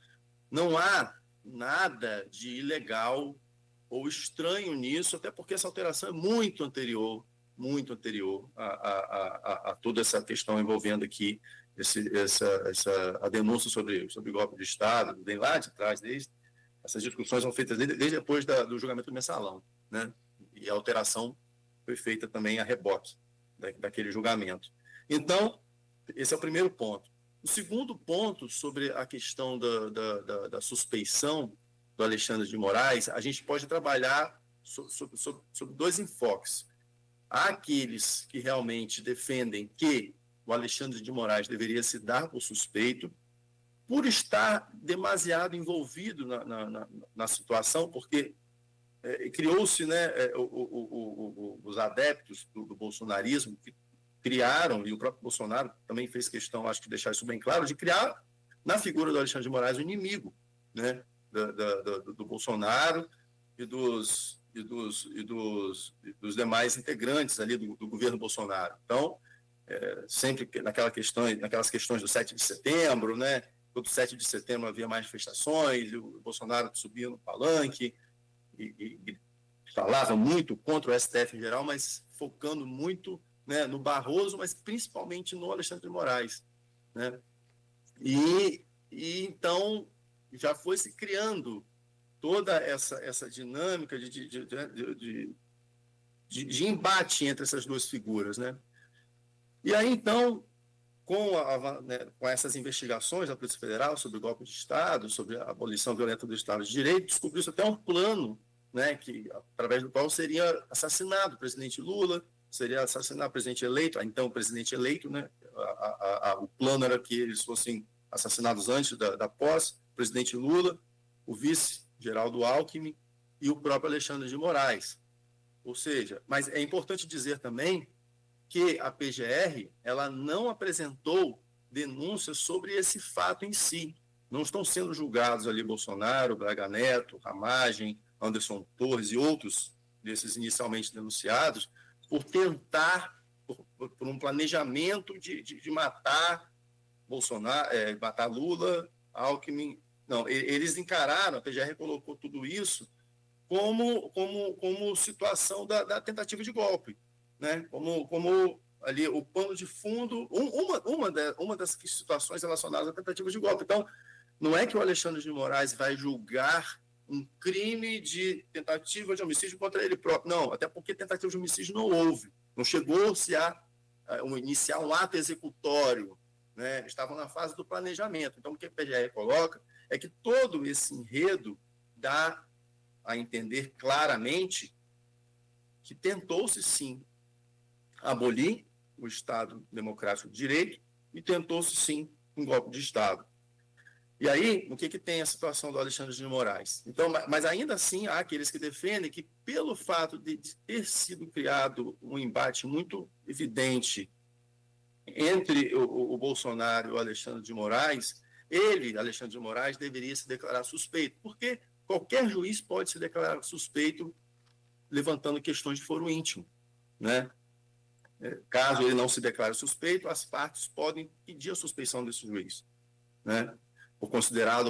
D: não há nada de ilegal ou estranho nisso, até porque essa alteração é muito anterior a toda essa questão envolvendo aqui a denúncia sobre golpe de Estado, vem lá de trás, essas discussões são feitas desde depois do julgamento do mensalão, né? E a alteração foi feita também a reboque daquele julgamento. Então, esse é o primeiro ponto. O segundo ponto, sobre a questão da suspeição do Alexandre de Moraes, a gente pode trabalhar sobre 2 enfoques. Há aqueles que realmente defendem que o Alexandre de Moraes deveria se dar por suspeito, por estar demasiado envolvido na situação, porque criou-se, né, os adeptos do bolsonarismo que criaram, e o próprio Bolsonaro também fez questão, acho que deixar isso bem claro, de criar na figura do Alexandre de Moraes um inimigo, né, do Bolsonaro e dos demais integrantes ali do governo Bolsonaro. Então, sempre naquelas questões do 7 de setembro, né, todo 7 de setembro havia manifestações, e o Bolsonaro subia no palanque e falava muito contra o STF em geral, mas focando muito, né, no Barroso, mas principalmente no Alexandre de Moraes, né? E então já foi se criando toda essa dinâmica de embate entre essas 2 figuras, né? E aí, então, com essas investigações da Polícia Federal sobre o golpe de Estado, sobre a abolição violenta do Estado de Direito, descobriu-se até um plano né, através do qual seria assassinado o presidente Lula, seria assassinado o presidente eleito, então o presidente eleito, né, o plano era que eles fossem assassinados antes da posse, o presidente Lula, o vice Geraldo Alckmin e o próprio Alexandre de Moraes. Ou seja, mas é importante dizer também que a PGR ela não apresentou denúncias sobre esse fato em si. Não estão sendo julgados ali Bolsonaro, Braga Neto, Ramagem, Anderson Torres e outros desses inicialmente denunciados por tentar, por um planejamento de matar Bolsonaro, matar Lula, Alckmin. Não, eles encararam, a PGR colocou tudo isso como situação da tentativa de golpe, né? Como ali o pano de fundo, uma das situações relacionadas à tentativa de golpe. Então, não é que o Alexandre de Moraes vai julgar um crime de tentativa de homicídio contra ele próprio. Não, até porque tentativa de homicídio não houve. Não chegou-se a iniciar um ato executório, né? Estavam na fase do planejamento. Então, o que a PGR coloca é que todo esse enredo dá a entender claramente que tentou-se, sim, abolir o Estado Democrático de Direito e tentou-se, sim, um golpe de Estado. E aí, o que tem a situação do Alexandre de Moraes? Então, mas ainda assim, há aqueles que defendem que, pelo fato de ter sido criado um embate muito evidente entre o Bolsonaro e o Alexandre de Moraes, ele, Alexandre de Moraes, deveria se declarar suspeito, porque qualquer juiz pode se declarar suspeito levantando questões de foro íntimo, né? Caso ele não se declare suspeito, as partes podem pedir a suspeição desse juiz, né? Por considerar,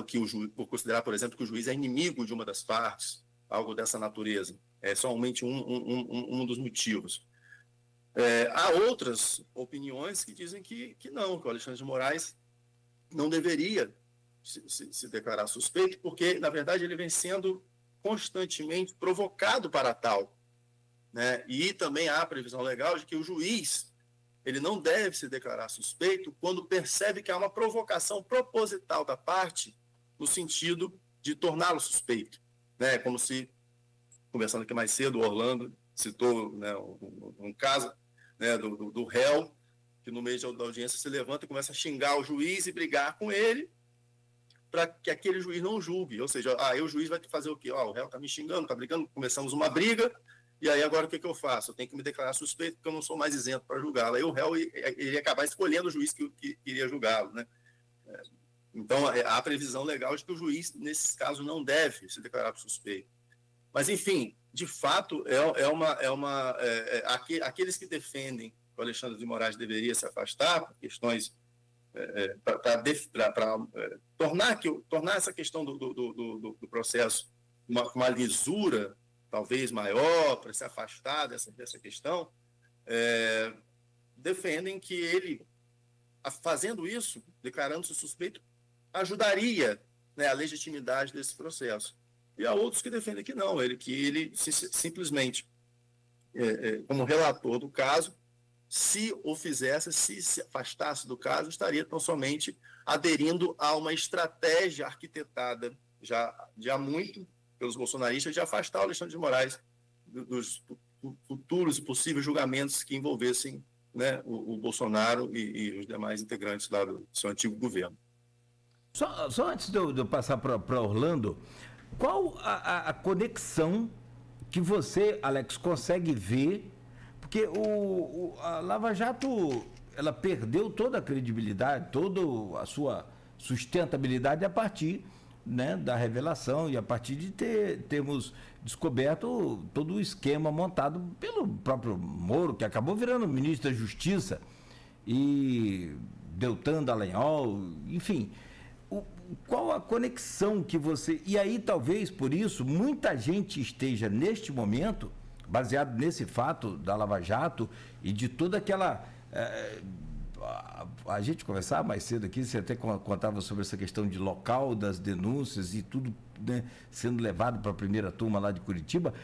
D: por exemplo, que o juiz é inimigo de uma das partes, algo dessa natureza. É somente um dos motivos. Há outras opiniões que dizem que não, que o Alexandre de Moraes não deveria se declarar suspeito, porque, na verdade, ele vem sendo constantemente provocado para tal, né? E também há a previsão legal de que o juiz ele não deve se declarar suspeito quando percebe que há uma provocação proposital da parte no sentido de torná-lo suspeito, né? Como se, conversando aqui mais cedo, o Orlando citou, né, um caso, né, do réu, que no meio da audiência se levanta e começa a xingar o juiz e brigar com ele para que aquele juiz não julgue. Ou seja, aí o juiz vai fazer o quê? O réu está me xingando, está brigando, começamos uma briga, e aí agora o que eu faço? Eu tenho que me declarar suspeito porque eu não sou mais isento para julgá-lo. Aí o réu ia acabar escolhendo o juiz que iria julgá-lo, né? Então, há a previsão legal de que o juiz, nesses casos, não deve se declarar suspeito. Mas, enfim, de fato, aqueles que defendem que o Alexandre de Moraes deveria se afastar por questões para tornar essa questão do processo uma lisura talvez maior, para se afastar dessa questão, defendem que ele, fazendo isso, declarando-se suspeito, ajudaria, né, a legitimidade desse processo. E há outros que defendem que não, que ele simplesmente, como relator do caso, se o fizesse, se afastasse do caso, estaria tão somente aderindo a uma estratégia arquitetada já há muito pelos bolsonaristas de afastar o Alexandre de Moraes dos futuros e possíveis julgamentos que envolvessem, né, o Bolsonaro e os demais integrantes lá do seu antigo governo.
C: Só antes de eu passar para Orlando, qual a conexão que você, Alex, consegue ver? Porque a Lava Jato, ela perdeu toda a credibilidade, toda a sua sustentabilidade a partir, né, da revelação e a partir de termos descoberto todo o esquema montado pelo próprio Moro, que acabou virando ministro da Justiça, e Deltan Dallagnol, enfim. Qual a conexão que você... E aí, talvez, por isso, muita gente esteja, neste momento, baseado nesse fato da Lava Jato e de toda aquela... A gente conversava mais cedo aqui, você até contava sobre essa questão de local das denúncias e tudo, né, sendo levado para a primeira turma lá de Curitiba,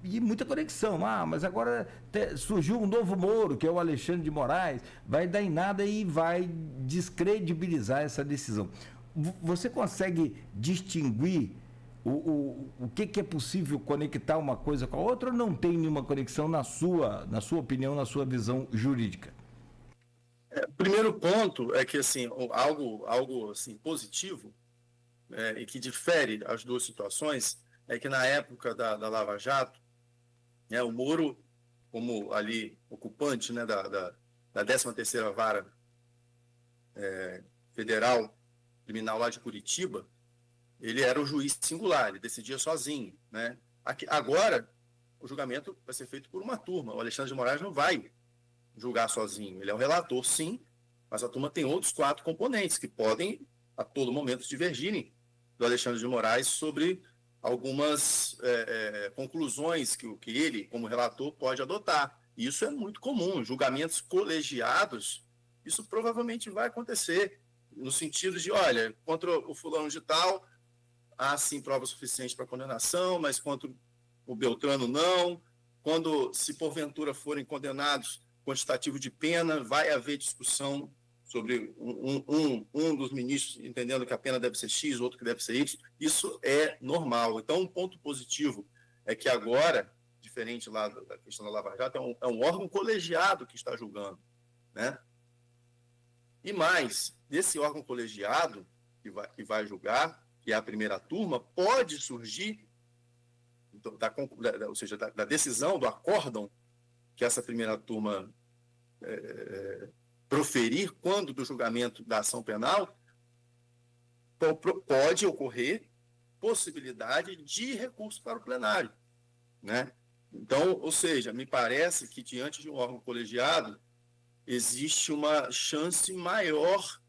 C: e muita conexão. Mas agora surgiu um novo Moro, que é o Alexandre de Moraes, vai dar em nada e vai descredibilizar essa decisão. Você consegue distinguir O que é possível conectar uma coisa com a outra ou não tem nenhuma conexão na sua opinião, na sua visão jurídica?
D: Primeiro ponto é que assim, algo assim, positivo e que difere as duas situações é que na época da Lava Jato, o Moro, como ali ocupante, né, da 13ª Vara Federal Criminal lá de Curitiba, ele era o juiz singular, ele decidia sozinho, né? Agora, o julgamento vai ser feito por uma turma. O Alexandre de Moraes não vai julgar sozinho. Ele é o relator, sim, mas a turma tem outros 4 componentes que podem, a todo momento, divergirem do Alexandre de Moraes sobre algumas conclusões que ele, como relator, pode adotar. E isso é muito comum. Julgamentos colegiados, isso provavelmente vai acontecer, no sentido de, olha, contra o fulano de tal, há sim prova suficiente para condenação, mas contra o Beltrano não. Quando, se porventura forem condenados, quantitativo de pena, vai haver discussão sobre um dos ministros entendendo que a pena deve ser X, outro que deve ser Y. Isso é normal. Então, um ponto positivo é que agora, diferente lá da questão da Lava Jato, é um órgão colegiado que está julgando, né? E mais, desse órgão colegiado que vai julgar, que é a primeira turma, pode surgir, ou seja, da decisão, do acórdão que essa primeira turma proferir quando do julgamento da ação penal, pode ocorrer possibilidade de recurso para o plenário, né? Então, ou seja, me parece que diante de um órgão colegiado existe uma chance maior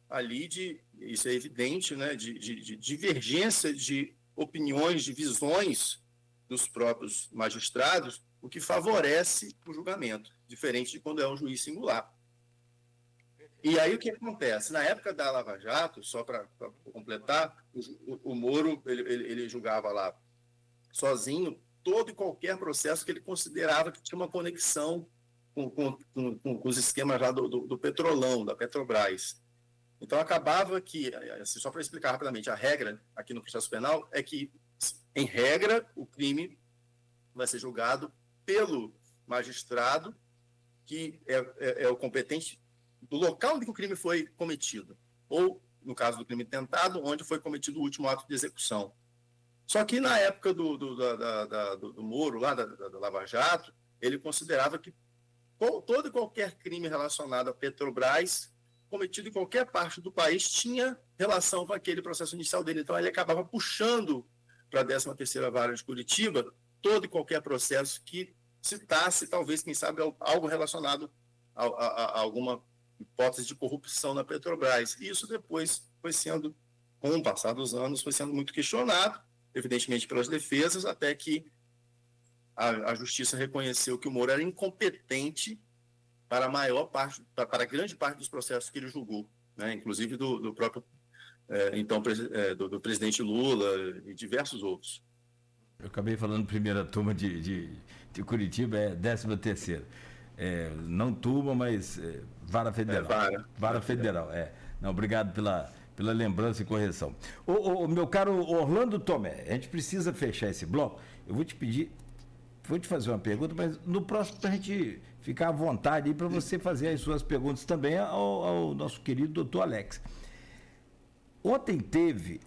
D: ali isso é evidente, né, de divergência de opiniões, de visões dos próprios magistrados, o que favorece o julgamento, diferente de quando é um juiz singular. E aí o que acontece? Na época da Lava Jato, só para completar, o Moro ele julgava lá sozinho todo e qualquer processo que ele considerava que tinha uma conexão com os esquemas lá do Petrolão, da Petrobras. Então, acabava que, assim, só para explicar rapidamente, a regra aqui no processo penal é que, em regra, o crime vai ser julgado pelo magistrado, que é o competente do local onde o crime foi cometido, ou, no caso do crime tentado, onde foi cometido o último ato de execução. Só que, na época do Moro, lá da Lava Jato, ele considerava que todo e qualquer crime relacionado à Petrobras cometido em qualquer parte do país tinha relação com aquele processo inicial dele. Então, ele acabava puxando para a 13ª Vara de Curitiba todo e qualquer processo que citasse, talvez, quem sabe, algo relacionado a alguma hipótese de corrupção na Petrobras. E isso depois foi sendo, com o passar dos anos, foi sendo muito questionado, evidentemente pelas defesas, até que a Justiça reconheceu que o Moro era incompetente para a maior parte, para a grande parte dos processos que ele julgou, né? Inclusive do próprio, do presidente Lula e diversos outros.
C: Eu acabei falando primeira turma de Curitiba, é 13ª. Não turma, mas Vara Federal. Vara Federal, Não, obrigado pela lembrança e correção. Meu caro Orlando Tomé, a gente precisa fechar esse bloco. Eu vou te pedir, vou te fazer uma pergunta, mas no próximo, para a gente ficar à vontade aí para você fazer as suas perguntas também ao nosso querido doutor Alex. Ontem teve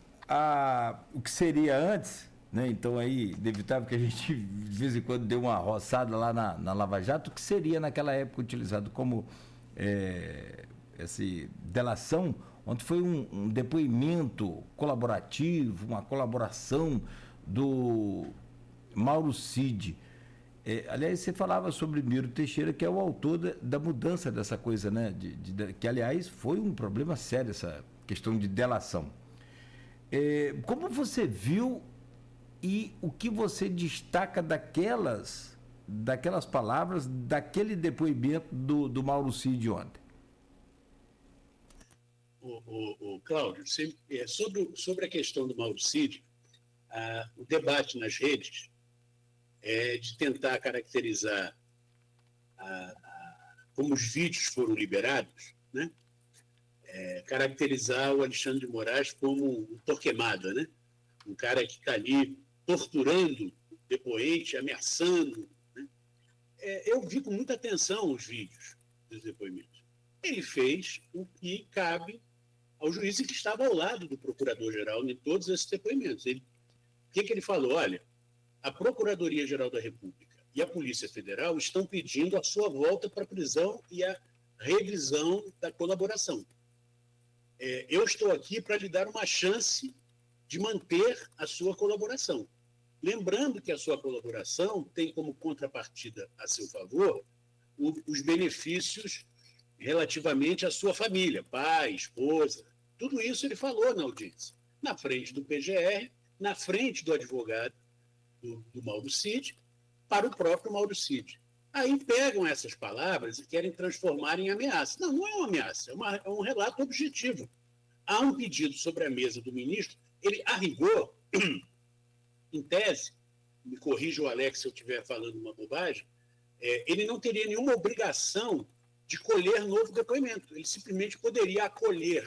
C: o que seria antes, né? Então aí, inevitável que a gente de vez em quando dê uma roçada lá na Lava Jato, o que seria naquela época utilizado como essa delação, onde foi um depoimento colaborativo, uma colaboração do Mauro Cid. Aliás, você falava sobre Miro Teixeira, que é o autor da mudança dessa coisa, né? Que, aliás, foi um problema sério, essa questão de delação. Como você viu e o que você destaca daquelas palavras, daquele depoimento do Mauro Cid ontem?
E: Cláudio, sobre a questão do Mauro Cid, o debate nas redes de tentar caracterizar como os vídeos foram liberados, né? Caracterizar o Alexandre de Moraes como um Torquemada, né? um cara que está ali torturando o depoente, ameaçando. Né? Eu vi com muita atenção os vídeos dos depoimentos. Ele fez o que cabe ao juiz que estava ao lado do procurador-geral em todos esses depoimentos. O que ele falou? Olha, a Procuradoria-Geral da República e a Polícia Federal estão pedindo a sua volta para a prisão e a revisão da colaboração. Eu estou aqui para lhe dar uma chance de manter a sua colaboração. Lembrando que a sua colaboração tem como contrapartida a seu favor os benefícios relativamente à sua família, pai, esposa. Tudo isso ele falou na audiência, na frente do PGR, na frente do advogado do Mauro Cid, para o próprio Mauro Cid. Aí pegam essas palavras e querem transformar em ameaça. Não, não é uma ameaça, é um relato objetivo. Há um pedido sobre a mesa do ministro, ele, a rigor, em tese, me corrija o Alex se eu estiver falando uma bobagem, ele não teria nenhuma obrigação de colher novo depoimento. Ele simplesmente poderia acolher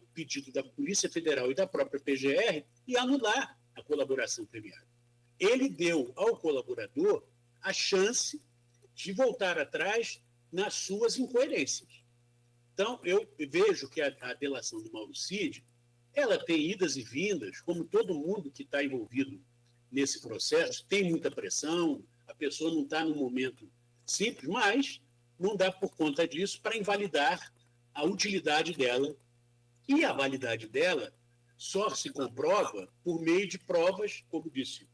E: o pedido da Polícia Federal e da própria PGR e anular a colaboração premiada. Ele deu ao colaborador a chance de voltar atrás nas suas incoerências. Então, eu vejo que a delação do Mauro Cid, ela tem idas e vindas, como todo mundo que está envolvido nesse processo, tem muita pressão, a pessoa não está num momento simples, mas não dá por conta disso para invalidar a utilidade dela. E a validade dela só se comprova por meio de provas, como disse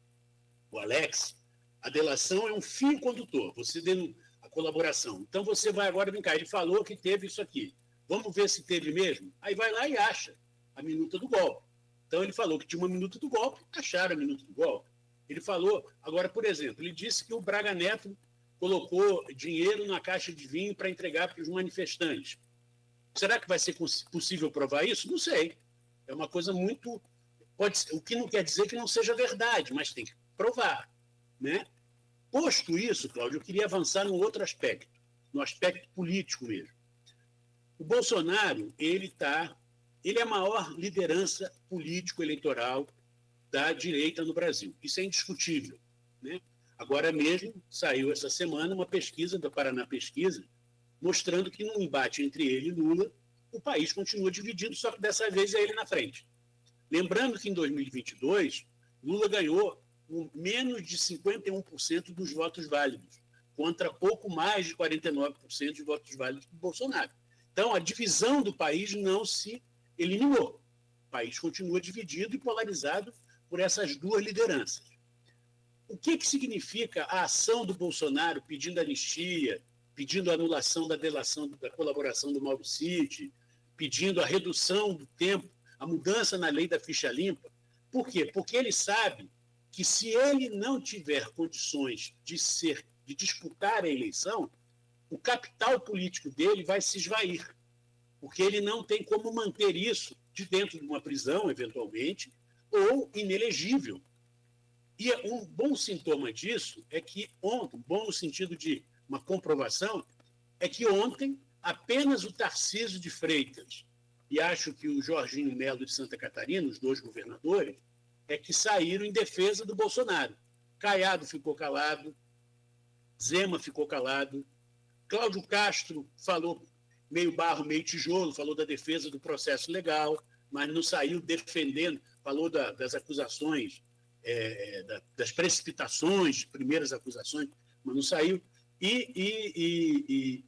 E: o Alex, a delação é um fio condutor, você deu a colaboração. Então você vai agora brincar, ele falou que teve isso aqui, vamos ver se teve mesmo? Aí vai lá e acha a minuta do golpe. Então ele falou que tinha uma minuta do golpe, acharam a minuta do golpe. Ele falou, agora, por exemplo, ele disse que o Braga Neto colocou dinheiro na caixa de vinho para entregar para os manifestantes. Será que vai ser possível provar isso? Não sei. É uma coisa muito... o que não quer dizer que não seja verdade, mas tem que provar. Né? Posto isso, Cláudio, eu queria avançar num outro aspecto, no aspecto político mesmo. O Bolsonaro, ele é a maior liderança político-eleitoral da direita no Brasil. Isso é indiscutível. Né? Agora mesmo, saiu essa semana uma pesquisa da Paraná Pesquisa, mostrando que no embate entre ele e Lula, o país continua dividido, só que dessa vez é ele na frente. Lembrando que em 2022, Lula ganhou com menos de 51% dos votos válidos, contra pouco mais de 49% de votos válidos do Bolsonaro. Então, a divisão do país não se eliminou. O país continua dividido e polarizado por essas duas lideranças. O que significa a ação do Bolsonaro pedindo anistia, pedindo a anulação da delação, da colaboração do Mauro Cid, pedindo a redução do tempo, a mudança na lei da ficha limpa? Por quê? Porque ele sabe que se ele não tiver condições de disputar a eleição, o capital político dele vai se esvair, porque ele não tem como manter isso de dentro de uma prisão, eventualmente, ou inelegível. E um bom sintoma disso é que ontem, bom no sentido de uma comprovação, é que ontem apenas o Tarcísio de Freitas e acho que o Jorginho Melo de Santa Catarina, os dois governadores, é que saíram em defesa do Bolsonaro. Caiado ficou calado, Zema ficou calado, Cláudio Castro falou meio barro, meio tijolo, falou da defesa do processo legal, mas não saiu defendendo, falou das acusações, das precipitações, primeiras acusações, mas não saiu. E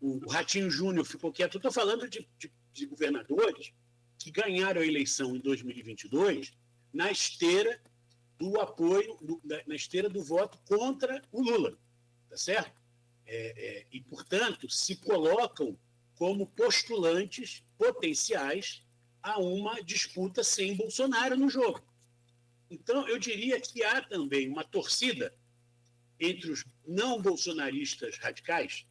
E: o Ratinho Júnior ficou quieto. Eu estou falando de governadores que ganharam a eleição em 2022 na esteira do apoio, na esteira do voto contra o Lula, tá certo? E, portanto, se colocam como postulantes potenciais a uma disputa sem Bolsonaro no jogo. Então, eu diria que há também uma torcida entre os não bolsonaristas radicais,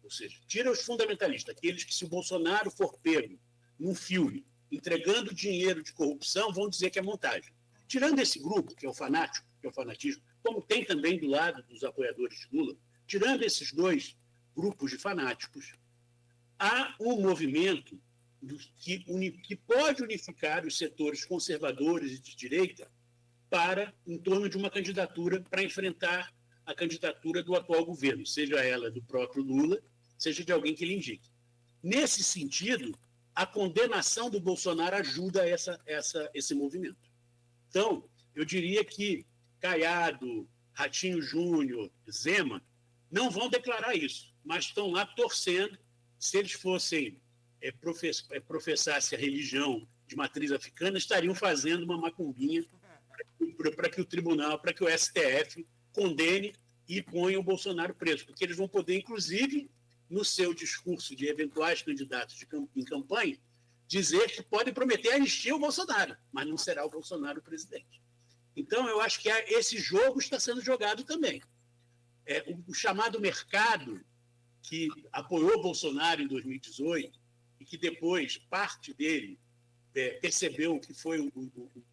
E: ou seja, tira os fundamentalistas, aqueles que, se o Bolsonaro for pego num filme entregando dinheiro de corrupção, vão dizer que é montagem. Tirando esse grupo, que é o fanático, que é o fanatismo, como tem também do lado dos apoiadores de Lula, tirando esses dois grupos de fanáticos, há um movimento que pode unificar os setores conservadores e de direita em torno de uma candidatura para enfrentar a candidatura do atual governo, seja ela do próprio Lula, seja de alguém que ele indique. Nesse sentido, a condenação do Bolsonaro ajuda esse movimento. Então, eu diria que Caiado, Ratinho Júnior, Zema, não vão declarar isso, mas estão lá torcendo. Se eles fossem professassem a religião de matriz africana, estariam fazendo uma macumbinha para que o tribunal, para que o STF condene e ponha o Bolsonaro preso, porque eles vão poder, inclusive, no seu discurso de eventuais candidatos em campanha, dizer que podem prometer anistia ao Bolsonaro, mas não será o Bolsonaro o presidente. Então, eu acho que esse jogo está sendo jogado também. O chamado mercado, que apoiou o Bolsonaro em 2018 e que depois parte dele percebeu que foi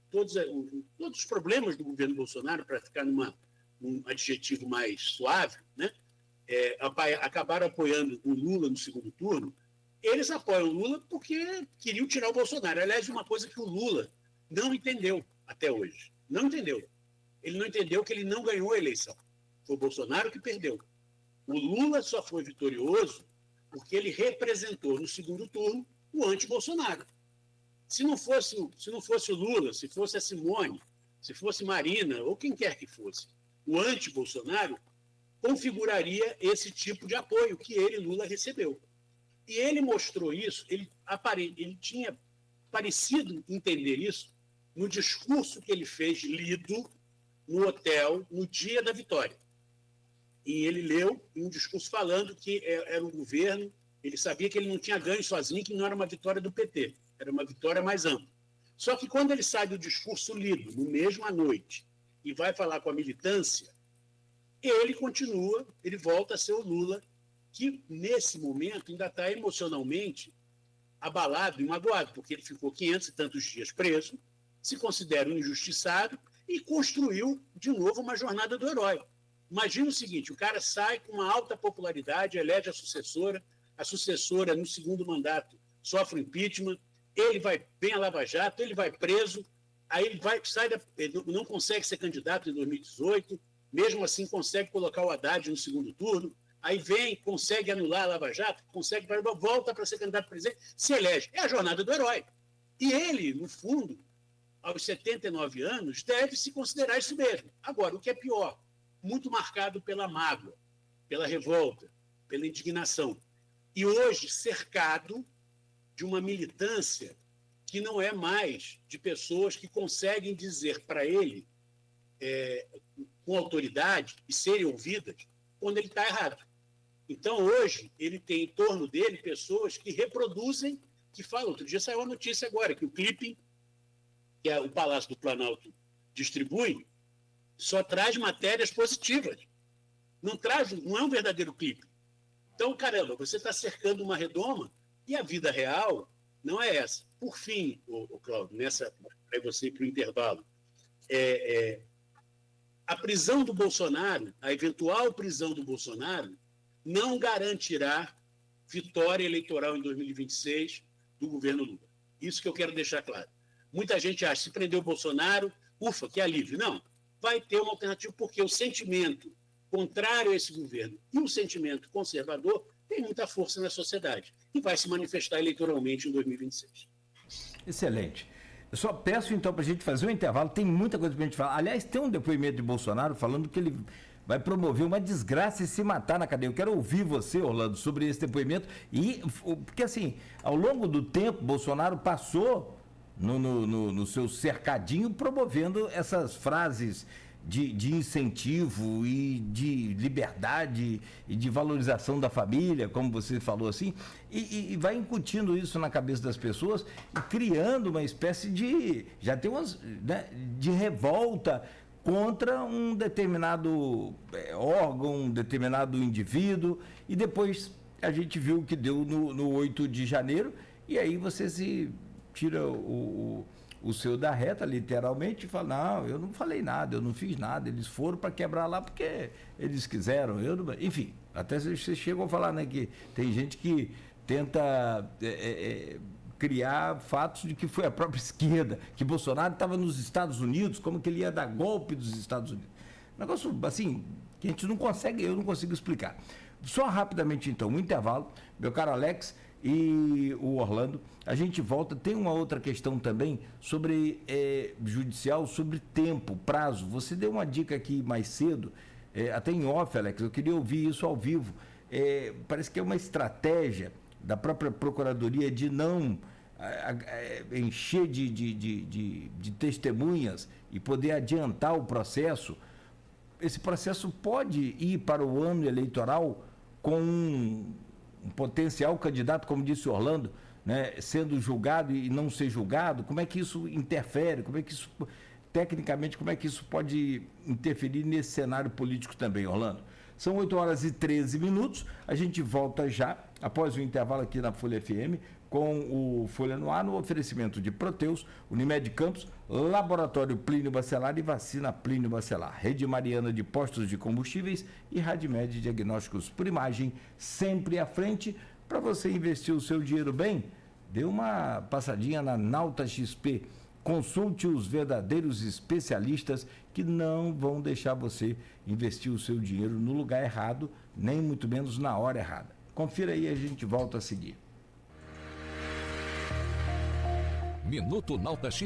E: todos os problemas do governo Bolsonaro, para ficar num adjetivo mais suave, né? Acabaram apoiando o Lula no segundo turno. Eles apoiam o Lula porque queriam tirar o Bolsonaro. Aliás, uma coisa que o Lula não entendeu até hoje. Não entendeu. Ele não entendeu que ele não ganhou a eleição. Foi o Bolsonaro que perdeu. O Lula só foi vitorioso porque ele representou no segundo turno o anti-Bolsonaro. Se não fosse o Lula, se fosse a Simone, se fosse Marina, ou quem quer que fosse, o anti-Bolsonaro configuraria esse tipo de apoio que ele, Lula, recebeu. E ele mostrou isso, ele tinha parecido entender isso no discurso que ele fez lido no hotel no dia da vitória. E ele leu um discurso falando que era um governo, ele sabia que ele não tinha ganho sozinho, que não era uma vitória do PT, era uma vitória mais ampla. Só que quando ele sai do discurso lido, no mesma noite, e vai falar com a militância, ele continua, ele volta a ser o Lula, que nesse momento ainda está emocionalmente abalado e magoado, porque ele ficou 500 e tantos dias preso, se considera um injustiçado e construiu de novo uma jornada do herói. Imagina o seguinte, o cara sai com uma alta popularidade, elege a sucessora no segundo mandato sofre impeachment, vem a Lava Jato, ele vai preso, aí ele não consegue ser candidato em 2018, mesmo assim consegue colocar o Haddad no segundo turno, aí consegue anular a Lava Jato, volta para ser candidato a presidente, se elege. É a jornada do herói. E ele, no fundo, aos 79 anos, deve se considerar isso mesmo. Agora, o que é pior, muito marcado pela mágoa, pela revolta, pela indignação. E hoje cercado de uma militância que não é mais de pessoas que conseguem dizer para ele, com autoridade, e serem ouvidas, quando ele está errado. Então, hoje, ele tem em torno dele pessoas que reproduzem, que falam. Outro dia saiu a notícia agora, que o Clipping, que é o Palácio do Planalto distribui, só traz matérias positivas. Não é um verdadeiro clipe. Então, caramba, você está cercando uma redoma e a vida real não é essa. Por fim, Cláudio, para você ir para o intervalo, a prisão do Bolsonaro, a eventual prisão do Bolsonaro, não garantirá vitória eleitoral em 2026 do governo Lula. Isso que eu quero deixar claro. Muita gente acha, se prender o Bolsonaro, ufa, que alívio. Não, vai ter uma alternativa, porque o sentimento contrário a esse governo e o sentimento conservador tem muita força na sociedade e vai se manifestar eleitoralmente em 2026.
C: Excelente. Eu só peço, então, para a gente fazer um intervalo, tem muita coisa para a gente falar. Aliás, tem um depoimento de Bolsonaro falando que ele vai promover uma desgraça e se matar na cadeia. Eu quero ouvir você, Orlando, sobre esse depoimento. Porque, assim, ao longo do tempo, Bolsonaro passou no seu cercadinho promovendo essas frases de incentivo e de liberdade e de valorização da família, como você falou assim, e vai incutindo isso na cabeça das pessoas e criando uma espécie já tem umas, né, de revolta contra um determinado órgão, um determinado indivíduo, e depois a gente viu o que deu no 8 de janeiro, e aí você se tira o seu da reta, literalmente, e fala, não, eu não falei nada, eu não fiz nada, eles foram para quebrar lá porque eles quiseram, enfim, até vocês chegam a falar, né, que tem gente que tenta criar fatos de que foi a própria esquerda, que Bolsonaro estava nos Estados Unidos, como que ele ia dar golpe dos Estados Unidos. Negócio, assim, que a gente não consegue, eu não consigo explicar. Só rapidamente, então, um intervalo, meu caro Alex e o Orlando, a gente volta. Tem uma outra questão também sobre judicial, sobre tempo, prazo. Você deu uma dica aqui mais cedo, até em off, Alex, eu queria ouvir isso ao vivo. Parece que é uma estratégia da própria Procuradoria de não encher de testemunhas e poder adiantar o processo. Esse processo pode ir para o ano eleitoral com um potencial candidato, como disse o Orlando, né, sendo julgado e não ser julgado. Como é que isso interfere? Como é que isso, tecnicamente, como é que isso pode interferir nesse cenário político também, Orlando? São 8h13. A gente volta já, após o intervalo aqui na Folha FM, com o Folha no Ar, no oferecimento de Proteus, Unimed Campos, Laboratório Plínio Bacelar e Vacina Plínio Bacelar, Rede Mariana de Postos de Combustíveis e Radmed Diagnósticos por Imagem, sempre à frente. Para você investir o seu dinheiro bem, dê uma passadinha na Nauta XP. Consulte os verdadeiros especialistas que não vão deixar você investir o seu dinheiro no lugar errado, nem muito menos na hora errada. Confira aí, a gente volta a seguir.
B: Minuto Nauta XP.